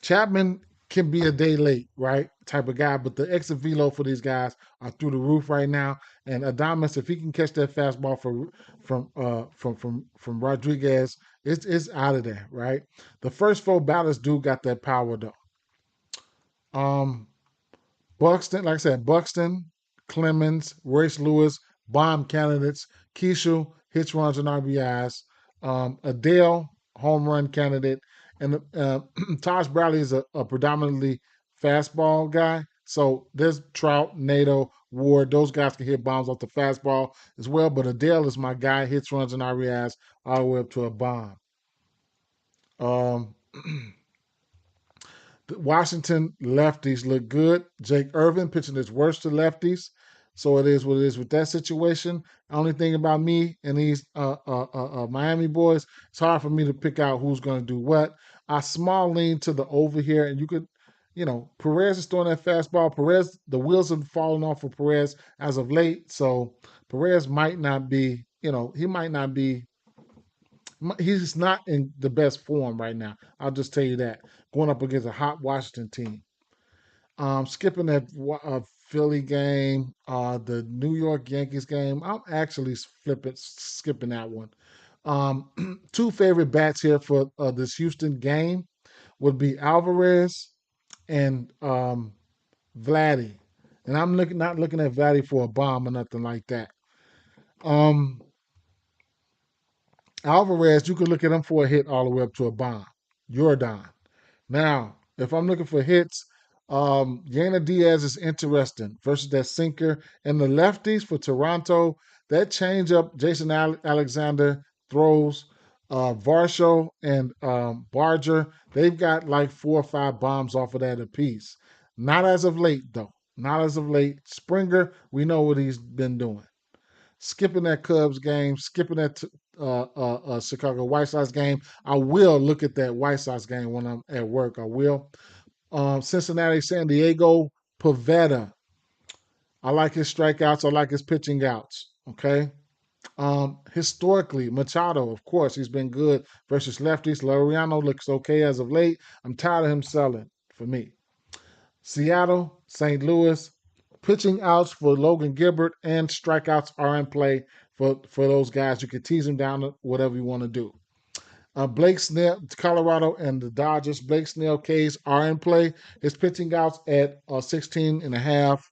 Speaker 1: Chapman can be a day late, right? Type of guy, but the exit velo for these guys are through the roof right now. And Adames, if he can catch that fastball from Rodriguez, it's out of there, right? The first four batters do got that power though. Um, Buxton, like I said, Buxton, Clemens, Royce Lewis, bomb candidates. Keishu, hits, runs, and RBIs. Adele, home run candidate. And Taj Bradley is a predominantly fastball guy. So there's Trout, Nato, Ward. Those guys can hit bombs off the fastball as well. But Adele is my guy, hits, runs, and RBIs all the way up to a bomb. Um, The Washington lefties look good. Jake Irvin pitching his worst to lefties. So it is what it is with that situation. Only thing about me and these Miami boys, it's hard for me to pick out who's going to do what. I small lean to the over here, and you could, Perez is throwing that fastball. Perez, the wheels have fallen off for Perez as of late. So Perez might not be, he might not be he's not in the best form right now. I'll just tell you that. Going up against a hot Washington team. Skipping that Philly game, the New York Yankees game. I'm actually skipping that one. Two favorite bats here for this Houston game would be Alvarez and Vladdy. And I'm not looking at Vladdy for a bomb or nothing like that. Um, Alvarez, you could look at him for a hit all the way up to a bomb. Jordan. Now, if I'm looking for hits, Yana Diaz is interesting versus that sinker. And the lefties for Toronto, that changeup, Jason Alexander throws, Varsho and Barger, they've got like 4 or 5 bombs off of that apiece. Not as of late, though. Not as of late. Springer, we know what he's been doing. Skipping that Cubs game, skipping that Chicago White Sox game. I will look at that White Sox game when I'm at work. I will. Cincinnati, San Diego, Pavetta. I like his strikeouts. I like his pitching outs. Okay. Historically, Machado, of course, he's been good versus lefties. Laureano looks okay as of late. I'm tired of him selling for me. Seattle, St. Louis, pitching outs for Logan Gilbert and strikeouts are in play for those guys. You can tease them down to whatever you want to do. Blake Snell, Colorado and the Dodgers. Blake Snell case are in play. His pitching outs at 16 and a half.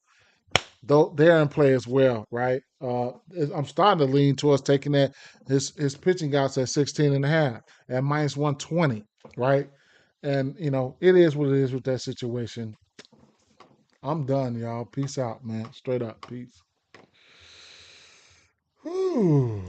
Speaker 1: though they're in play as well, right? I'm starting to lean towards taking that. His pitching outs at 16 and a half at minus 120, right? And it is what it is with that situation. I'm done, y'all. Peace out, man. Straight up, peace. Whew.